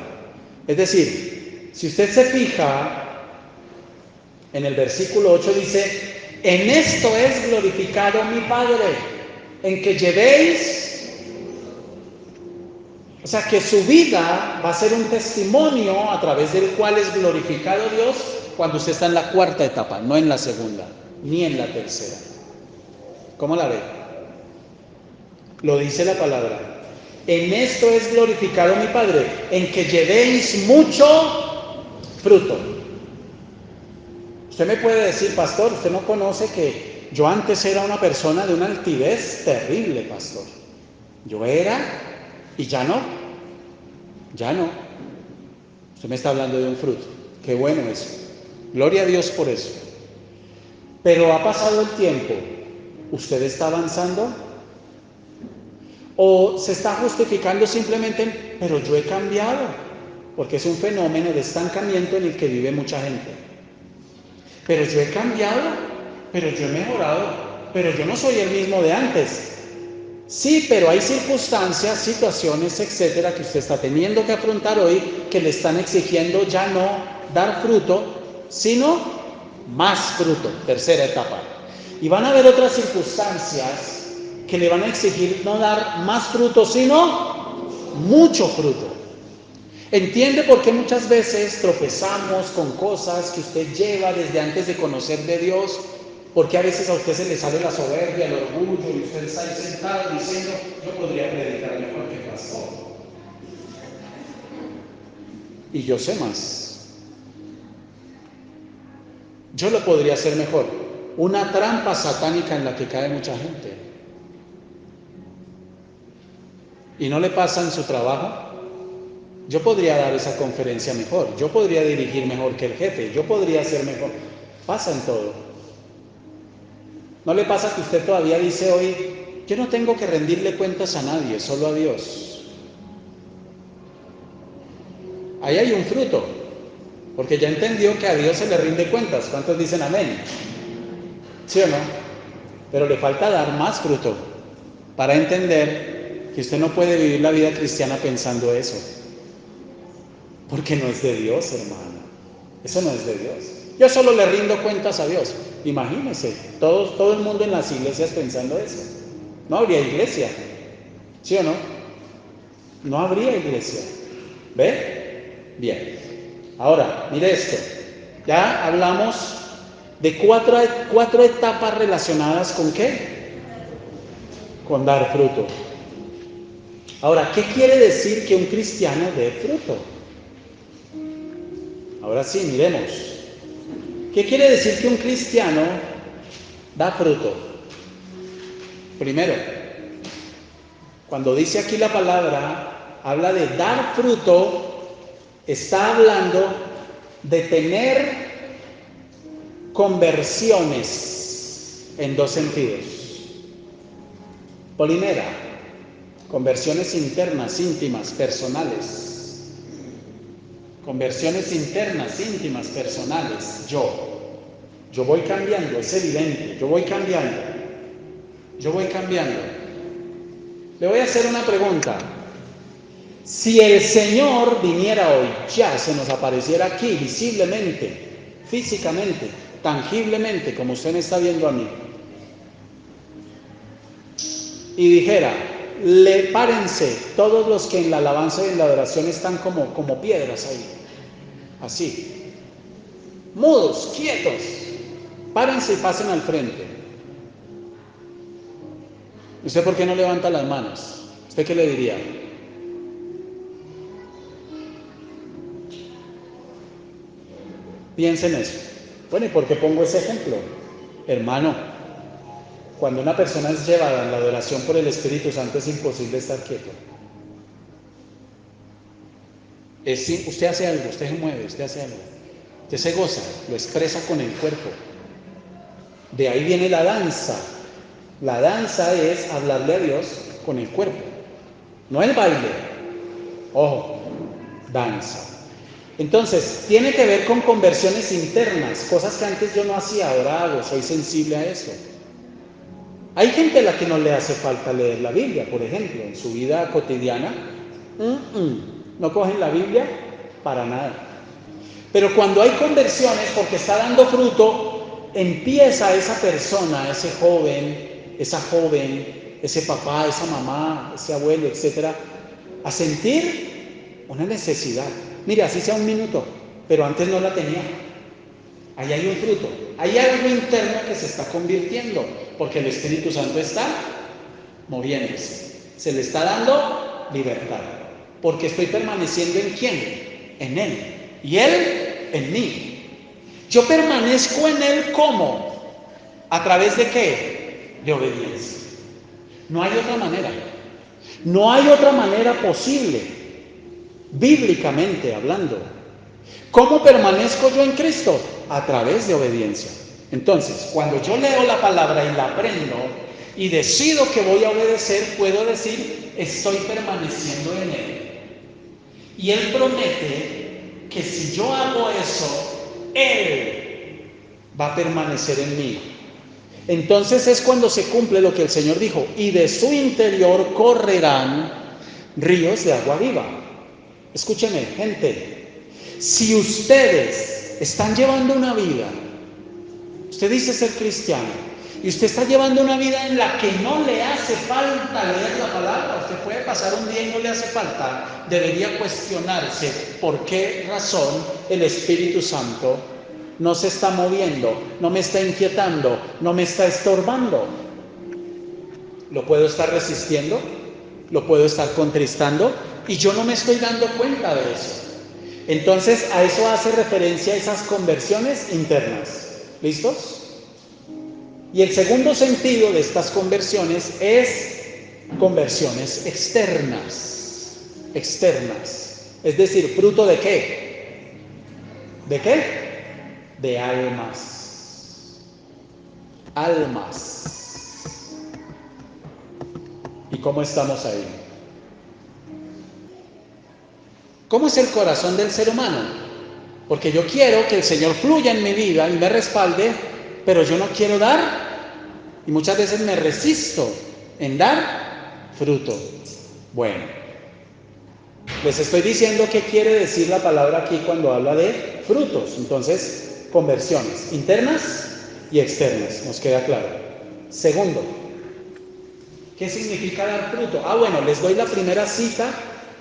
Es decir, si usted se fija, en el versículo 8 dice, en esto es glorificado mi Padre, en que llevéis, o sea, que su vida va a ser un testimonio a través del cual es glorificado Dios cuando usted está en la cuarta etapa, no en la segunda, ni en la tercera. ¿Cómo la ve? Lo dice la palabra. En esto es glorificado mi Padre, en que llevéis mucho fruto. Usted me puede decir, pastor, usted no conoce que yo antes era una persona de una altivez terrible, pastor. Yo era y ya no. Usted me está hablando de un fruto. Qué bueno eso. Gloria a Dios por eso. Pero ha pasado el tiempo. ¿Usted está avanzando? ¿O se está justificando simplemente, pero yo he cambiado? Porque es un fenómeno de estancamiento en el que vive mucha gente. Pero yo he cambiado, pero yo he mejorado, pero yo no soy el mismo de antes. Sí, pero hay circunstancias, situaciones, etcétera, que usted está teniendo que afrontar hoy, que le están exigiendo ya no dar fruto, sino más fruto, tercera etapa. Y van a haber otras circunstancias que le van a exigir no dar más fruto, sino mucho fruto. ¿Entiende por qué muchas veces tropezamos con cosas que usted lleva desde antes de conocer de Dios? Porque a veces a usted se le sale la soberbia, el orgullo, y usted está ahí sentado diciendo, yo podría predicar mejor que el pastor. Y yo sé más. Yo lo podría hacer mejor. Una trampa satánica en la que cae mucha gente. ¿Y no le pasa en su trabajo? Yo podría dar esa conferencia mejor. Yo podría dirigir mejor que el jefe. Yo podría hacer mejor. Pasa en todo. ¿No le pasa que usted todavía dice hoy, yo no tengo que rendirle cuentas a nadie, solo a Dios? Ahí hay un fruto, porque ya entendió que a Dios se le rinde cuentas. ¿Cuántos dicen amén? ¿Sí o no? Pero le falta dar más fruto para entender que usted no puede vivir la vida cristiana pensando eso. Porque no es de Dios, hermano. Eso no es de Dios. Yo solo le rindo cuentas a Dios. Imagínese, todo el mundo en las iglesias pensando eso. No habría iglesia. ¿Sí o no? No habría iglesia. ¿Ve? Bien. Ahora, mire esto. Ya hablamos de cuatro etapas relacionadas con ¿qué? Con dar fruto. Ahora, ¿qué quiere decir que un cristiano dé fruto? Ahora sí, miremos. ¿Qué quiere decir que un cristiano da fruto? Primero, cuando dice aquí la palabra, habla de dar fruto, está hablando de tener conversiones en dos sentidos. Primera, conversiones internas, íntimas, personales. Conversiones internas, íntimas, personales. Yo voy cambiando, es evidente, yo voy cambiando. Le voy a hacer una pregunta. Si el Señor viniera hoy, ya se nos apareciera aquí visiblemente, físicamente, tangiblemente, como usted me está viendo a mí, y dijera, párense todos los que en la alabanza y en la adoración están como piedras ahí, así, mudos, quietos, párense y pasen al frente. ¿Usted por qué no levanta las manos? ¿Usted qué le diría? Piensa en eso. Bueno, ¿y por qué pongo ese ejemplo? Hermano, cuando una persona es llevada en la adoración por el Espíritu Santo es imposible estar quieto. Usted hace algo, usted se mueve, usted hace algo. Usted se goza, lo expresa con el cuerpo. De ahí viene la danza. La danza es hablarle a Dios con el cuerpo, no el baile. Ojo, danza. Entonces, tiene que ver con conversiones internas, cosas que antes yo no hacía, ahora hago, soy sensible a eso. Hay gente a la que no le hace falta leer la Biblia, por ejemplo, en su vida cotidiana, no cogen la Biblia para nada. Pero cuando hay conversiones, porque está dando fruto, empieza esa persona, ese joven, esa joven, ese papá, esa mamá, ese abuelo, etcétera, a sentir una necesidad. Mira, así sea un minuto, pero antes no la tenía. Ahí hay un fruto, hay algo interno que se está convirtiendo, porque el Espíritu Santo está moviéndose, se le está dando libertad, porque estoy permaneciendo ¿en quién? En Él, y Él en mí. Yo permanezco en Él, ¿cómo? ¿A través de qué? De obediencia. No hay otra manera. No hay otra manera posible, bíblicamente hablando. ¿Cómo permanezco yo en Cristo? A través de obediencia. Entonces, cuando yo leo la palabra y la aprendo y decido que voy a obedecer, puedo decir, estoy permaneciendo en Él. Y Él promete que si yo hago eso, Él va a permanecer en mí. Entonces es cuando se cumple lo que el Señor dijo, y de su interior correrán ríos de agua viva. Escúcheme, gente, si ustedes están llevando una vida, usted dice ser cristiano, y usted está llevando una vida en la que no le hace falta leer la palabra, usted puede pasar un día y no le hace falta, debería cuestionarse por qué razón el Espíritu Santo no se está moviendo, no me está inquietando, no me está estorbando. ¿Lo puedo estar resistiendo? ¿Lo puedo estar contristando? Y yo no me estoy dando cuenta de eso. Entonces, a eso hace referencia esas conversiones internas. ¿Listos? Y el segundo sentido de estas conversiones es conversiones externas. Externas. Es decir, ¿fruto de qué? ¿De qué? De almas. Almas. ¿Y cómo estamos ahí? ¿Cómo es el corazón del ser humano? Porque yo quiero que el Señor fluya en mi vida y me respalde, pero yo no quiero dar, y muchas veces me resisto en dar fruto. Bueno, les estoy diciendo qué quiere decir la palabra aquí cuando habla de frutos. Entonces, conversiones internas y externas, nos queda claro. Segundo, ¿qué significa dar fruto? Bueno, les doy la primera cita,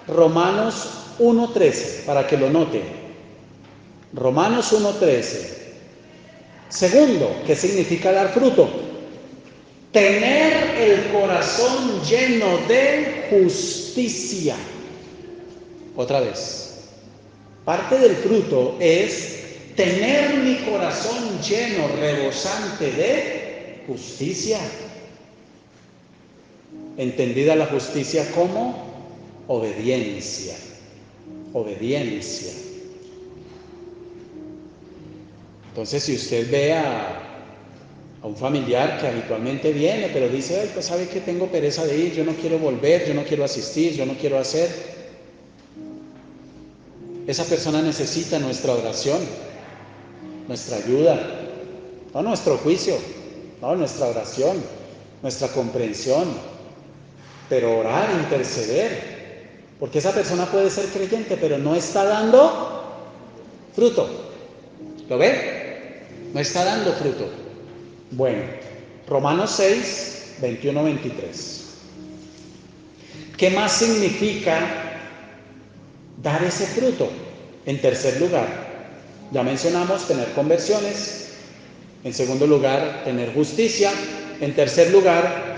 Romanos 1:13, para que lo noten. Romanos 1:13. Segundo, ¿qué significa dar fruto? Tener el corazón lleno de justicia. Otra vez. Parte del fruto es tener mi corazón lleno, rebosante de justicia. Entendida la justicia como obediencia. Obediencia. Entonces, si usted ve a un familiar que habitualmente viene, pero dice, ay, pues sabe que tengo pereza de ir, yo no quiero volver, yo no quiero asistir, yo no quiero hacer. Esa persona necesita nuestra oración, nuestra ayuda, no nuestro juicio, no nuestra oración, nuestra comprensión, pero orar, interceder, porque esa persona puede ser creyente, pero no está dando fruto. ¿Lo ve? No está dando fruto. Bueno, Romanos 6, 21-23. ¿Qué más significa dar ese fruto? En tercer lugar, ya mencionamos tener conversiones. En segundo lugar, tener justicia. En tercer lugar,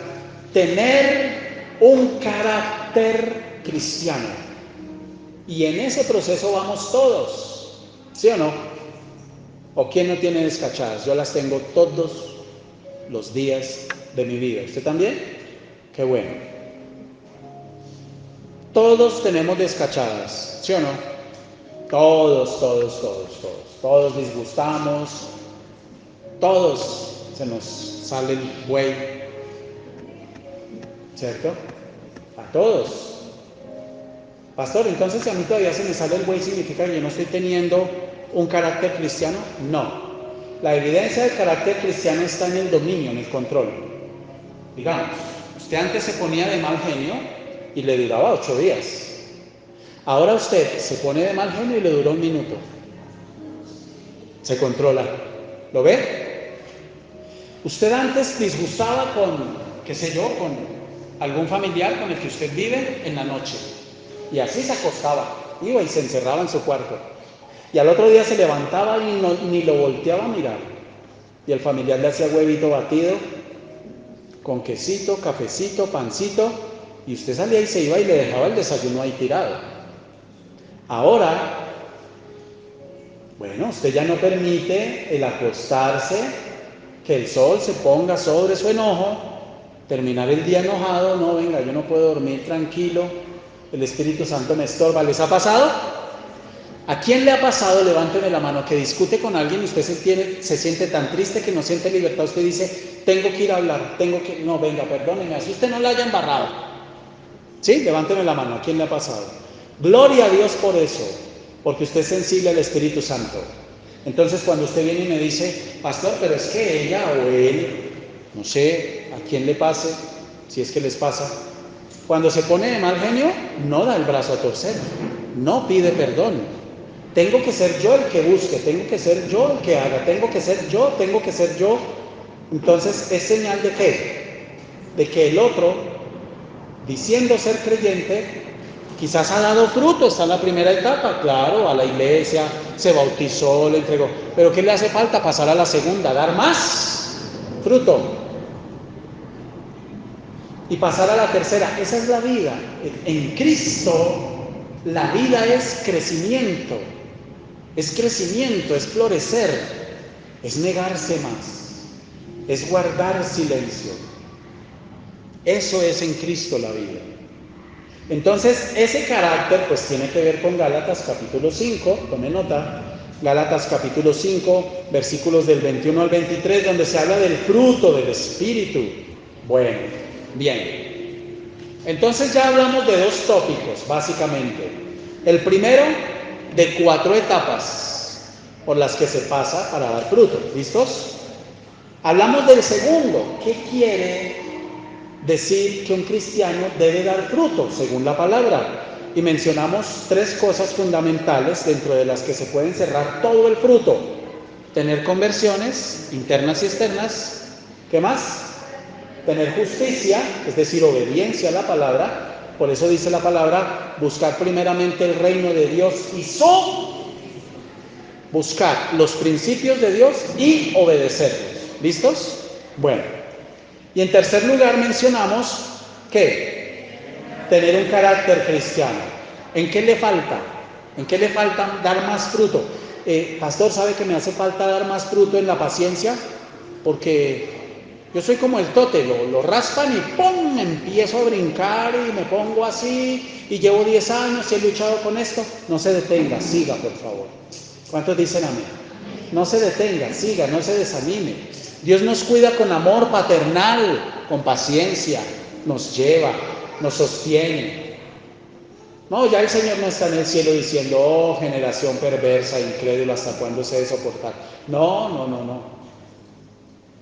tener un carácter cristiano. Y en ese proceso vamos todos, ¿sí o no? ¿O quién no tiene descachadas? Yo las tengo todos los días de mi vida. ¿Usted también? Qué bueno. Todos tenemos descachadas, ¿sí o no? Todos disgustamos, todos se nos sale el buey, ¿cierto? A todos. Pastor, entonces si a mí todavía se me sale el buey, ¿significa que yo no estoy teniendo un carácter cristiano? No. La evidencia del carácter cristiano está en el dominio, en el control. Digamos, usted antes se ponía de mal genio y le duraba 8 días. Ahora usted se pone de mal genio y le dura 1 minuto. Se controla. ¿Lo ve? Usted antes disgustaba con, qué sé yo, con algún familiar con el que usted vive en la noche. Y así se acostaba, iba y se encerraba en su cuarto. Y al otro día se levantaba y ni lo volteaba a mirar. Y el familiar le hacía huevito batido, con quesito, cafecito, pancito, y usted salía y se iba y le dejaba el desayuno ahí tirado. Ahora, bueno, usted ya no permite el acostarse, que el sol se ponga sobre su enojo, terminar el día enojado, no, venga, yo no puedo dormir tranquilo, el Espíritu Santo me estorba. ¿Les ha pasado? ¿A quién le ha pasado? Levánteme la mano, que discute con alguien y usted se siente tan triste que no siente libertad. Usted dice, tengo que ir a hablar, no, venga, perdóneme, así usted no la haya embarrado. ¿Sí? Levánteme la mano, ¿a quién le ha pasado? Gloria a Dios por eso, porque usted es sensible al Espíritu Santo. Entonces cuando usted viene y me dice, pastor, pero es que ella o él, no sé a quién le pase, si es que les pasa, cuando se pone de mal genio, no da el brazo a torcer, no pide perdón. Tengo que ser yo el que busque, tengo que ser yo el que haga, tengo que ser yo. Entonces, ¿es señal de qué? De que el otro, diciendo ser creyente, quizás ha dado fruto, está en la primera etapa, claro, a la iglesia, se bautizó, le entregó. Pero ¿qué le hace falta? Pasar a la segunda, dar más fruto. Y pasar a la tercera. Esa es la vida. En Cristo, la vida es crecimiento. Es crecimiento, es florecer, es negarse más, es guardar silencio. Eso es en Cristo la vida. Entonces, ese carácter pues tiene que ver con Gálatas capítulo 5, tome nota, Gálatas capítulo 5, versículos del 21 al 23, donde se habla del fruto del Espíritu. Bueno, bien. Entonces ya hablamos de 2 tópicos, básicamente. El primero, de 4 etapas por las que se pasa para dar fruto. ¿Listos? Hablamos del segundo. ¿Qué quiere decir que un cristiano debe dar fruto según la palabra? Y mencionamos 3 cosas fundamentales dentro de las que se puede encerrar todo el fruto. Tener conversiones internas y externas. ¿Qué más? Tener justicia, es decir, obediencia a la palabra. Por eso dice la palabra, buscar primeramente el reino de Dios y buscar los principios de Dios y obedecerlos. ¿Listos? Bueno. Y en tercer lugar mencionamos, ¿qué? Tener un carácter cristiano. ¿En qué le falta? ¿En qué le falta dar más fruto? Pastor, ¿sabe que me hace falta dar más fruto en la paciencia? Porque yo soy como el tote, lo raspan y ¡pum! Me empiezo a brincar y me pongo así y llevo 10 años y he luchado con esto. No se detenga, siga por favor. ¿Cuántos dicen amén? No se detenga, siga, no se desanime. Dios nos cuida con amor paternal, con paciencia, nos lleva, nos sostiene. No, ya el Señor no está en el cielo diciendo, oh, generación perversa, incrédula, ¿hasta cuándo se de soportar? No.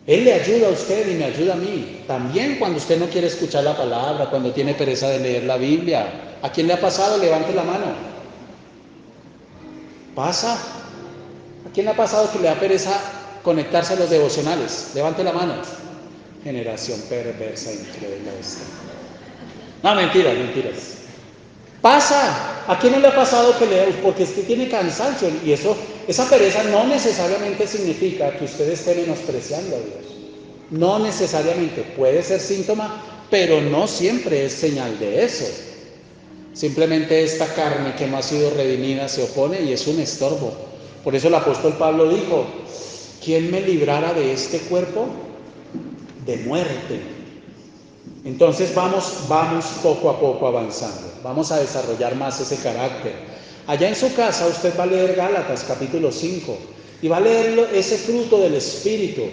Él le ayuda a usted y me ayuda a mí. También cuando usted no quiere escuchar la palabra, cuando tiene pereza de leer la Biblia. ¿A quién le ha pasado? Levante la mano. ¿Pasa? ¿A quién le ha pasado que le da pereza conectarse a los devocionales? Levante la mano. Generación perversa, incrédula esta. No, mentiras. Pasa. ¿A quién no le ha pasado que porque usted tiene cansancio? Y esa pereza no necesariamente significa que usted esté menospreciando a Dios. No necesariamente. Puede ser síntoma, pero no siempre es señal de eso. Simplemente esta carne que no ha sido redimida se opone y es un estorbo. Por eso el apóstol Pablo dijo, ¿quién me librara de este cuerpo? De muerte. Entonces vamos poco a poco avanzando. Vamos a desarrollar más ese carácter. Allá en su casa usted va a leer Gálatas capítulo 5 y va a leer ese fruto del Espíritu.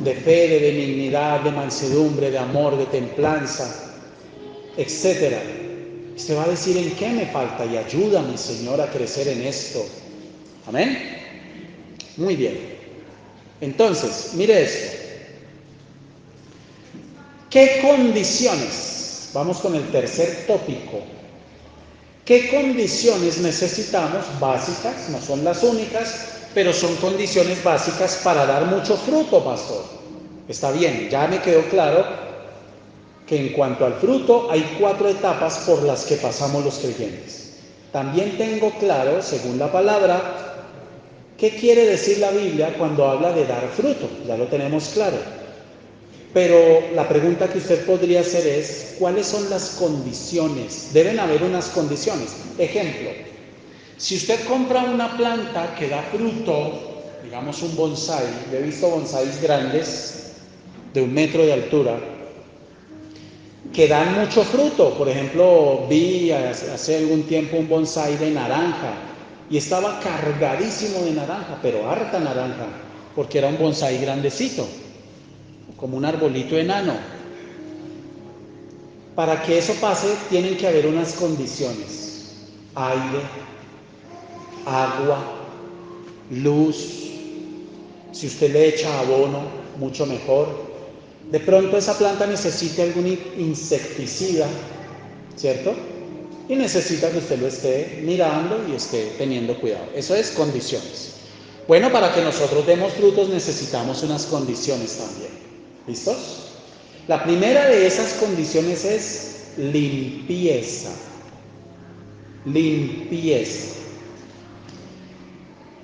de fe, de benignidad, de mansedumbre, de amor, de templanza, etcétera. Usted va a decir en qué me falta y ayúdame, Señor, a crecer en esto. Amén. Muy bien. Entonces, mire esto. ¿Qué condiciones? Vamos con el tercer tópico. ¿Qué condiciones necesitamos básicas? No son las únicas, pero son condiciones básicas para dar mucho fruto, pastor. Está bien, ya me quedó claro que en cuanto al fruto hay 4 etapas por las que pasamos los creyentes. También tengo claro, según la palabra, qué quiere decir la Biblia cuando habla de dar fruto. Ya lo tenemos claro. Pero la pregunta que usted podría hacer es, ¿cuáles son las condiciones? Deben haber unas condiciones. Ejemplo, si usted compra una planta que da fruto, digamos un bonsái, yo he visto bonsáis grandes de 1 metro de altura, que dan mucho fruto. Por ejemplo, vi hace algún tiempo un bonsái de naranja y estaba cargadísimo de naranja, pero harta naranja, porque era un bonsái grandecito, como un arbolito enano. Para que eso pase, tienen que haber unas condiciones: aire, agua, luz. Si usted le echa abono, mucho mejor. De pronto esa planta necesita algún insecticida, ¿cierto? Y necesita que usted lo esté mirando y esté teniendo cuidado. Eso es condiciones. Bueno, para que nosotros demos frutos necesitamos unas condiciones también. ¿Listos? La primera de esas condiciones es limpieza. Limpieza.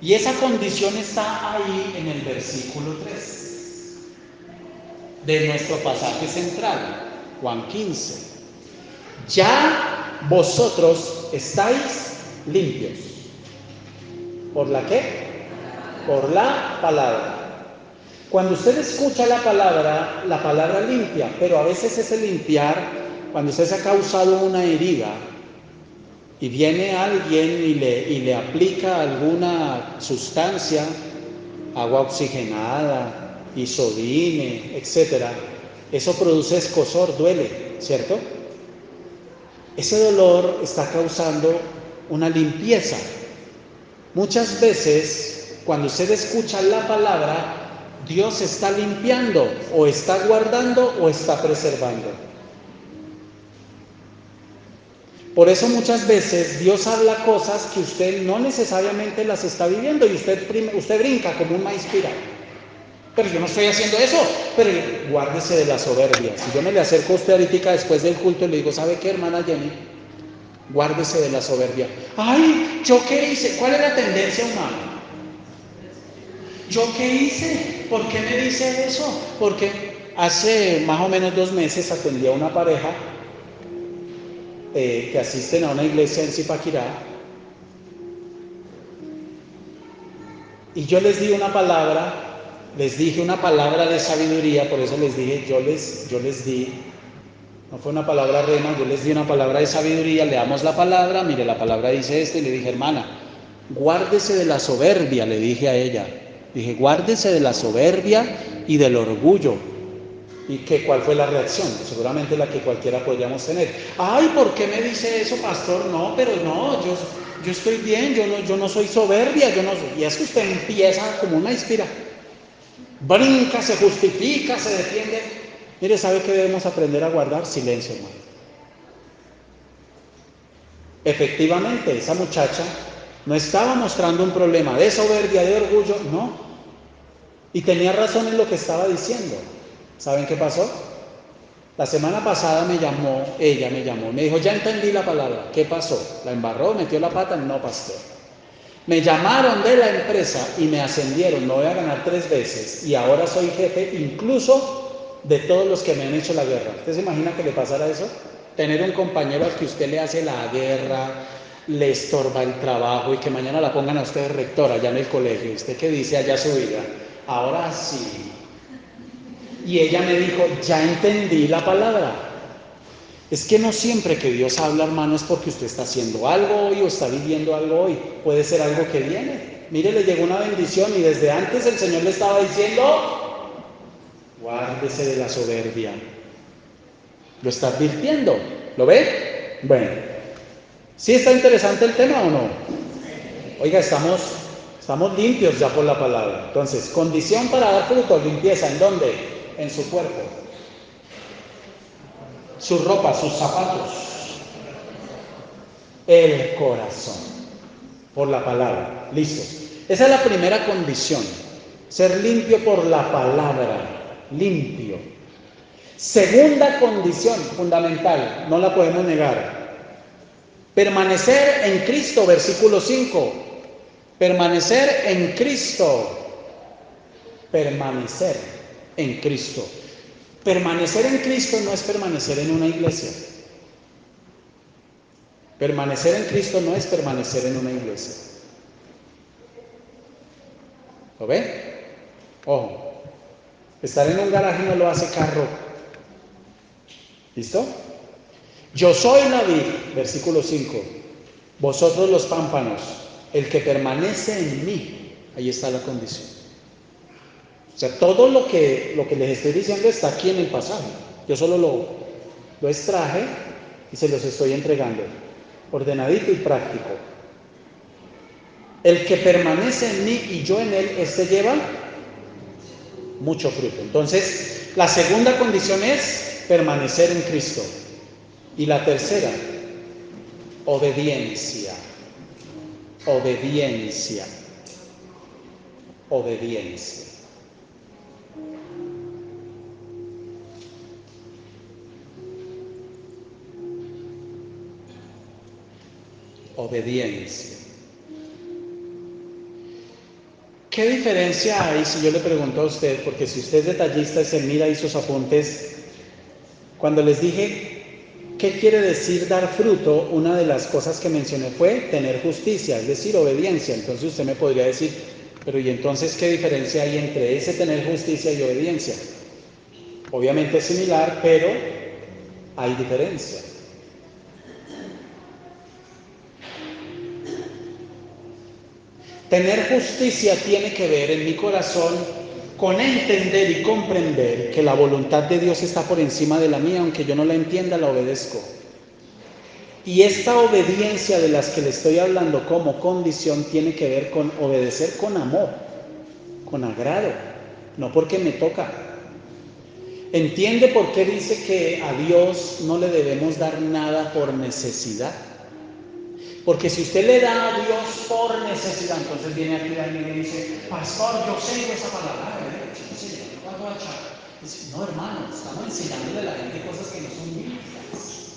Y esa condición está ahí en el versículo 3 de nuestro pasaje central, Juan 15. Ya vosotros estáis limpios. ¿Por la qué? Por la palabra. Cuando usted escucha la palabra limpia, pero a veces ese limpiar, cuando usted se ha causado una herida y viene alguien y le aplica alguna sustancia, agua oxigenada, isodine, etc., eso produce escozor, duele, ¿cierto? Ese dolor está causando una limpieza. Muchas veces, cuando usted escucha la palabra, Dios está limpiando, o está guardando, o está preservando. Por eso muchas veces Dios habla cosas que usted no necesariamente las está viviendo y usted brinca como un maíz pirado. Pero yo no estoy haciendo eso. Pero guárdese de la soberbia. Si yo me le acerco a usted ahorita después del culto y le digo, ¿sabe qué, hermana Jenny? Guárdese de la soberbia. Ay, ¿yo qué hice? ¿Cuál es la tendencia humana? ¿Yo qué hice? ¿Por qué me dice eso? Porque hace más o menos 2 meses atendí a una pareja que asisten a una iglesia en Zipaquirá, y yo les di una palabra, les dije una palabra de sabiduría. Por eso les dije, yo les di, no fue una palabra rema, yo les di una palabra de sabiduría. Leamos la palabra, mire, la palabra dice esto, y le dije, hermana, guárdese de la soberbia, le dije a ella. Dije, guárdese de la soberbia y del orgullo. ¿Y cuál fue la reacción? Seguramente la que cualquiera podríamos tener. Ay, ¿por qué me dice eso, pastor? No, pero no, yo estoy bien, yo no soy soberbia, yo no soy. Y es que usted empieza como una inspira. Brinca, se justifica, se defiende. Mire, ¿sabe qué debemos aprender a guardar? Silencio, hermano. Efectivamente, esa muchacha no estaba mostrando un problema de soberbia, de orgullo, no. Y tenía razón en lo que estaba diciendo. ¿Saben qué pasó? La semana pasada ella me llamó, me dijo, ya entendí la palabra. ¿Qué pasó? ¿La embarró? ¿Metió la pata? No, pastor. Me llamaron de la empresa y me ascendieron, me voy a ganar 3 veces y ahora soy jefe incluso de todos los que me han hecho la guerra. ¿Usted se imagina que le pasara eso? Tener un compañero al que usted le hace la guerra, le estorba el trabajo y que mañana la pongan a usted rectora allá en el colegio. ¿Usted qué dice allá su vida? Ahora sí. Y ella me dijo, ya entendí la palabra. Es que no siempre que Dios habla, hermano, es porque usted está haciendo algo hoy o está viviendo algo hoy. Puede ser algo que viene. Mire, le llegó una bendición y desde antes el Señor le estaba diciendo, Guárdese de la soberbia. ¿Lo está advirtiendo? ¿Lo ve? Bueno, ¿sí está interesante el tema o no? Oiga, estamos limpios ya por la palabra. Entonces, condición para dar fruto, limpieza. ¿En dónde? En su cuerpo. Su ropa, sus zapatos. El corazón. Por la palabra. Listo. Esa es la primera condición. Ser limpio por la palabra. Limpio. Segunda condición fundamental, no la podemos negar. Permanecer en Cristo, versículo 5. Permanecer en Cristo. Permanecer en Cristo. Permanecer en Cristo no es permanecer en una iglesia. Permanecer en Cristo no es permanecer en una iglesia. ¿Lo ve? Ojo. Estar en un garaje no lo hace carro. ¿Listo? Yo soy la vid, versículo 5. Vosotros los pámpanos. El que permanece en mí. Ahí está la condición. O sea, todo lo que les estoy diciendo está aquí en el pasaje. Yo solo lo extraje y se los estoy entregando. Ordenadito y práctico. El que permanece en mí y yo en él, este lleva mucho fruto. Entonces, la segunda condición es permanecer en Cristo. Y la tercera, obediencia. Obediencia. Obediencia. Obediencia. ¿Qué diferencia hay si yo le pregunto a usted? Porque si usted es detallista y se mira ahí sus apuntes, cuando les dije qué quiere decir dar fruto, una de las cosas que mencioné fue tener justicia, es decir, obediencia. Entonces usted me podría decir, pero ¿y entonces qué diferencia hay entre ese tener justicia y obediencia? Obviamente es similar, pero hay diferencia. Tener justicia tiene que ver en mi corazón con entender y comprender que la voluntad de Dios está por encima de la mía, aunque yo no la entienda, la obedezco. Y esta obediencia de las que le estoy hablando como condición tiene que ver con obedecer con amor, con agrado, no porque me toca. ¿Entiende por qué dice que a Dios no le debemos dar nada por necesidad? Porque si usted le da a Dios por necesidad, entonces viene aquí alguien y le dice, pastor, yo sé esa palabra, ¿cuánto va a echar? Dice, no, hermano, estamos enseñándole a la gente cosas que no son bíblicas,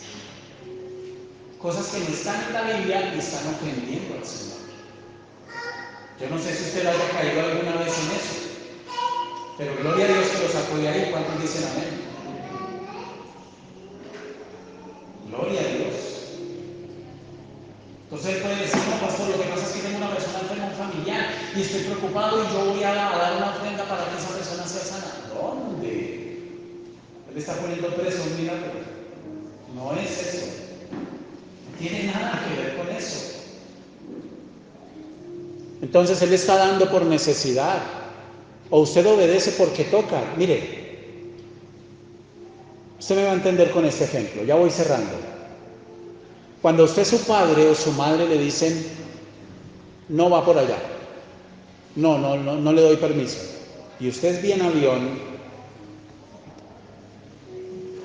cosas que no están en la Biblia y están ofendiendo al Señor. Yo no sé si usted haya caído alguna vez en eso, pero gloria a Dios que lo sacó de ahí. ¿Cuántos dicen amén? Gloria a Dios. Entonces él puede decir, no, pastor, lo que pasa es que tengo una persona enferma, un familiar, y estoy preocupado y yo voy a dar una ofrenda para que esa persona sea sana. ¿Dónde? Él está poniendo preso un milagro. No es eso. No tiene nada que ver con eso. Entonces él está dando por necesidad. O usted obedece porque toca. Mire, usted me va a entender con este ejemplo. Ya voy cerrando. Cuando usted, su padre o su madre le dicen, no va por allá, no le doy permiso, y usted es bien avión,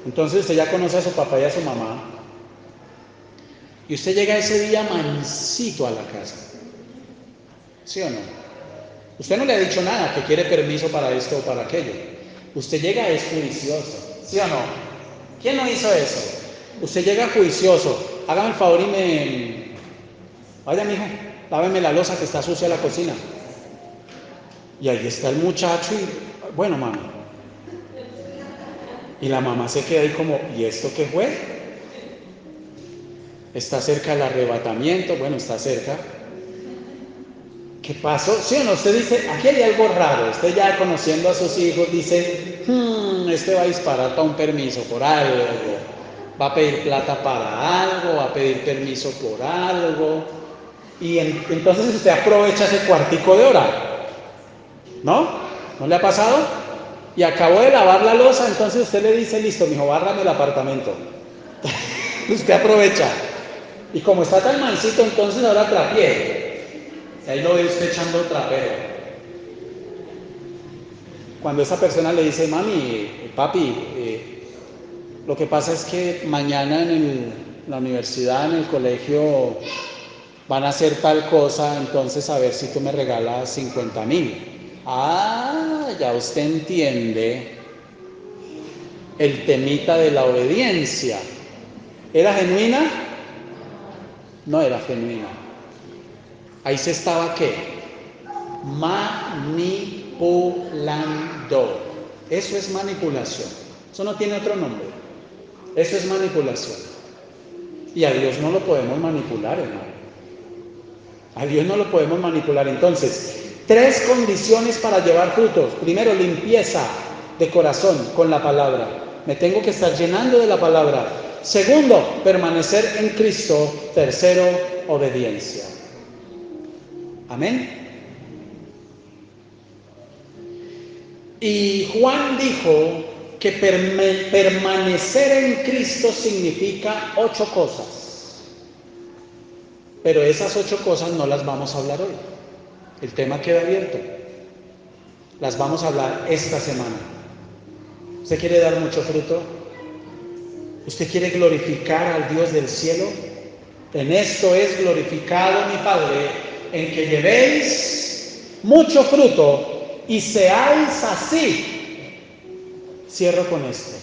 entonces usted ya conoce a su papá y a su mamá, y usted llega ese día mansito a la casa, ¿sí o no? Usted no le ha dicho nada, que quiere permiso para esto o para aquello. Usted llega es juicioso, ¿sí o no? ¿Quién no hizo eso? Usted llega juicioso. Hágame el favor y vaya, mijo, láveme la loza que está sucia la cocina. Y ahí está el muchacho y, bueno, mami. Y la mamá se queda ahí como, ¿y esto qué fue? Está cerca el arrebatamiento, bueno, está cerca. ¿Qué pasó? ¿Sí o no? Usted dice, aquí hay algo raro. Usted ya conociendo a sus hijos dice, este va a disparar para un permiso por algo. Va a pedir plata para algo, va a pedir permiso por algo. Y entonces usted aprovecha ese cuartico de hora. ¿No? ¿No le ha pasado? y acabó de lavar la loza, entonces usted le dice, listo, mijo, bárrame el apartamento. Usted aprovecha. Y como está tan mansito, entonces ahora trapee. Y ahí lo ve usted echando trapero. Cuando esa persona le dice, mami, papi, lo que pasa es que mañana en la universidad, en el colegio, van a hacer tal cosa, entonces a ver si tú me regalas 50,000. Ah, ya usted entiende el temita de la obediencia. ¿Era genuina? No era genuina. Ahí se estaba, ¿qué? Manipulando. Eso es manipulación. Eso no tiene otro nombre. Eso es manipulación. Y a Dios no lo podemos manipular, hermano. A Dios no lo podemos manipular. Entonces, 3 condiciones para llevar frutos. Primero, limpieza de corazón con la palabra. Me tengo que estar llenando de la palabra. Segundo, permanecer en Cristo. Tercero, obediencia. Amén. Y Juan dijo que permanecer en Cristo significa 8 cosas. Pero esas 8 cosas no las vamos a hablar hoy. El tema queda abierto. Las vamos a hablar esta semana. ¿Usted quiere dar mucho fruto? ¿Usted quiere glorificar al Dios del cielo? En esto es glorificado mi Padre, en que llevéis mucho fruto y seáis así. Cierro con esto.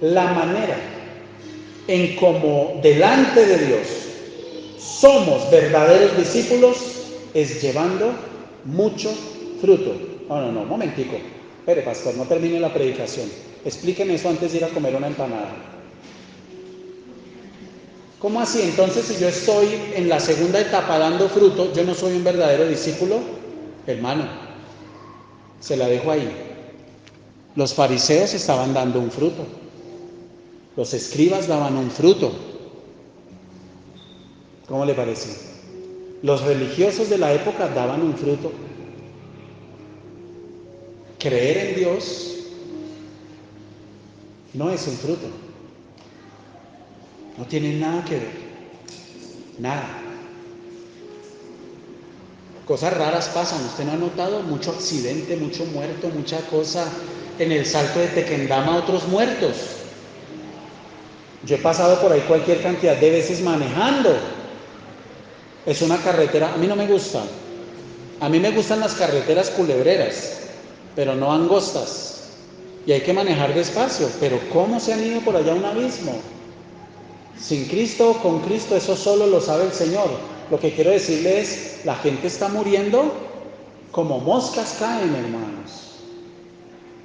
La manera en como delante de Dios somos verdaderos discípulos es llevando mucho fruto. No, momentico. Espere, pastor, no termine la predicación. Explíqueme eso antes de ir a comer una empanada. ¿Cómo así? Entonces, si yo estoy en la segunda etapa dando fruto, ¿yo no soy un verdadero discípulo? Hermano, se la dejo ahí. Los fariseos estaban dando un fruto. Los escribas daban un fruto. ¿Cómo le parece? Los religiosos de la época daban un fruto. Creer en Dios no es un fruto. No tiene nada que ver. Nada. Cosas raras pasan. ¿Usted no ha notado? Mucho accidente, mucho muerto, mucha cosa en el salto de Tequendama, otros muertos. Yo he pasado por ahí cualquier cantidad de veces manejando. Es una carretera, a mí no me gusta. A mí me gustan las carreteras culebreras, pero no angostas. Y hay que manejar despacio. Pero ¿cómo se han ido por allá a un abismo? Sin Cristo o con Cristo, eso solo lo sabe el Señor. Lo que quiero decirle es, la gente está muriendo como moscas caen, hermanos.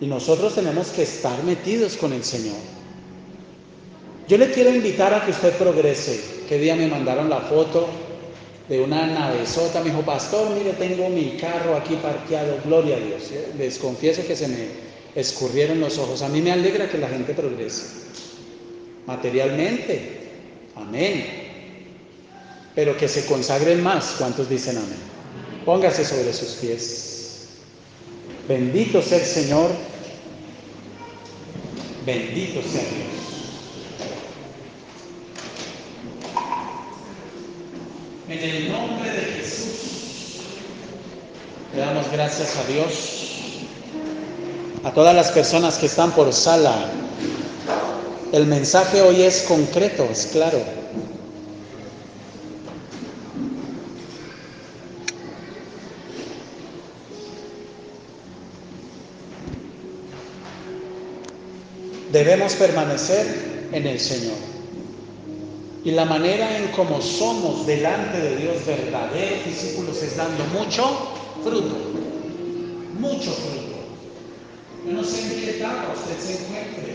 Y nosotros tenemos que estar metidos con el Señor. Yo le quiero invitar a que usted progrese. ¿Qué día me mandaron la foto de una navezota? Me dijo, pastor, mire, tengo mi carro aquí parqueado, gloria a Dios. Les confieso que se me escurrieron los ojos. A mí me alegra que la gente progrese materialmente, amén, pero que se consagren más. ¿Cuántos dicen amén? Póngase sobre sus pies. Bendito sea el Señor, bendito sea Dios. En el nombre de Jesús, le damos gracias a Dios, a todas las personas que están por sala. El mensaje hoy es concreto, es claro. Debemos permanecer en el Señor. Y la manera en cómo somos delante de Dios verdaderos discípulos es dando mucho fruto. Mucho fruto. Yo no sé en qué etapa usted se encuentre.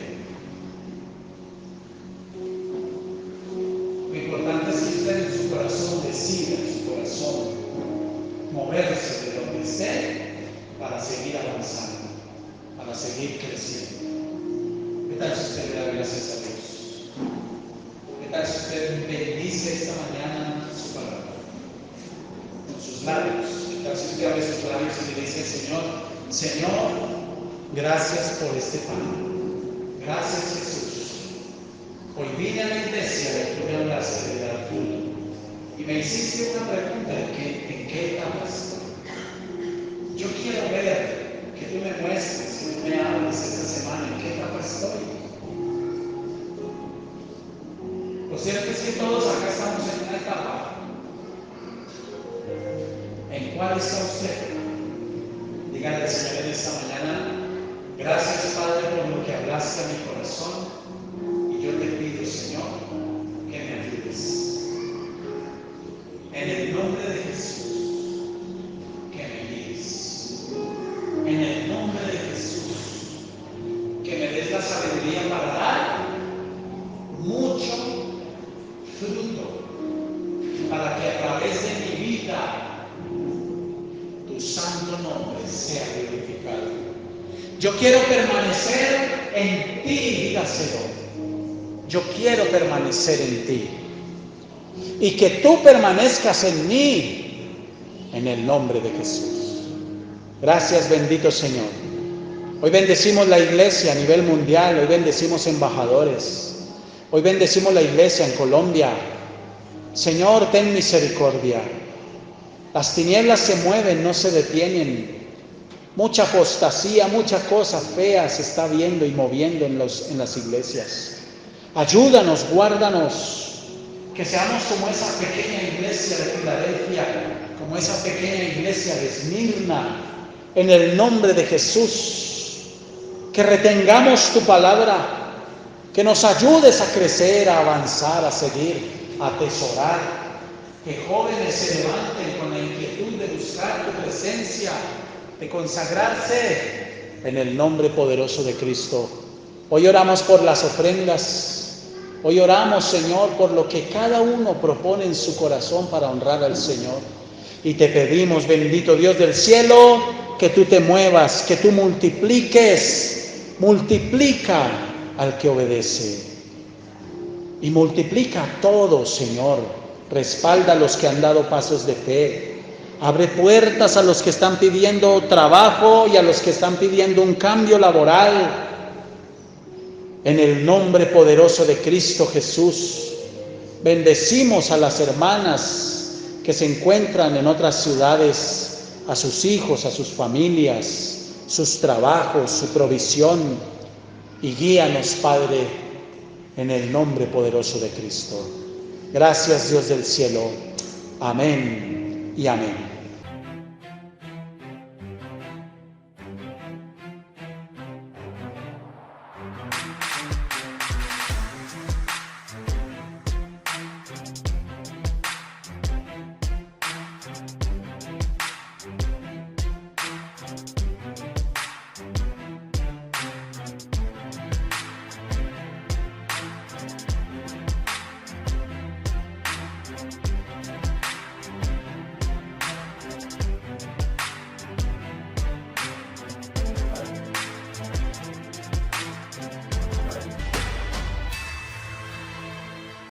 Lo importante es que usted en su corazón decida, en su corazón, moverse de donde esté para seguir avanzando, para seguir creciendo. ¿Qué tal si usted le da gracias a Dios? ¿Qué tal si usted bendice esta mañana su palabra con sus labios? ¿Qué tal si usted abre sus labios y le dice al Señor, Señor, Gracias por este pan. Gracias, Jesús. Hoy vine a la iglesia y tú me hablaste de dar fruto. Y me hiciste una pregunta: ¿en qué etapa estoy? Yo quiero ver, que tú me muestres, que tú me hables esta semana en qué etapa estoy. Lo cierto es que todos acá estamos en una etapa. ¿En cuál está usted? Dígale al Señor en esta mañana: gracias, Padre, por lo que hablaste a mi corazón, y yo te pido, Señor, que me ayudes. En el nombre de Jesús, que me guíes. En el nombre de Jesús, que me des la sabiduría para dar mucho fruto, para que a través de mi vida tu santo nombre sea glorificado. Yo quiero permanecer en ti, dígaselo. Yo quiero permanecer en ti. Y que tú permanezcas en mí, en el nombre de Jesús. Gracias, bendito Señor. Hoy bendecimos la iglesia a nivel mundial. Hoy bendecimos embajadores. Hoy bendecimos la iglesia en Colombia. Señor, ten misericordia. Las tinieblas se mueven, no se detienen. Mucha apostasía, mucha cosa fea se está viendo y moviendo en las iglesias. Ayúdanos, guárdanos, que seamos como esa pequeña iglesia de Filadelfia, como esa pequeña iglesia de Esmirna, en el nombre de Jesús. Que retengamos tu palabra, que nos ayudes a crecer, a avanzar, a seguir, a atesorar. Que jóvenes se levanten con la inquietud de buscar tu presencia, de consagrarse en el nombre poderoso de Cristo. Hoy oramos por las ofrendas. Hoy oramos, Señor, por lo que cada uno propone en su corazón para honrar al Señor. Y te pedimos, bendito Dios del cielo, que tú te muevas, que tú multipliques, multiplica al que obedece. Y multiplica todo, Señor. Respalda a los que han dado pasos de fe. Abre puertas a los que están pidiendo trabajo y a los que están pidiendo un cambio laboral. En el nombre poderoso de Cristo Jesús, bendecimos a las hermanas que se encuentran en otras ciudades, a sus hijos, a sus familias, sus trabajos, su provisión. Y guíanos, Padre, en el nombre poderoso de Cristo. Gracias, Dios del cielo. Amén y amén.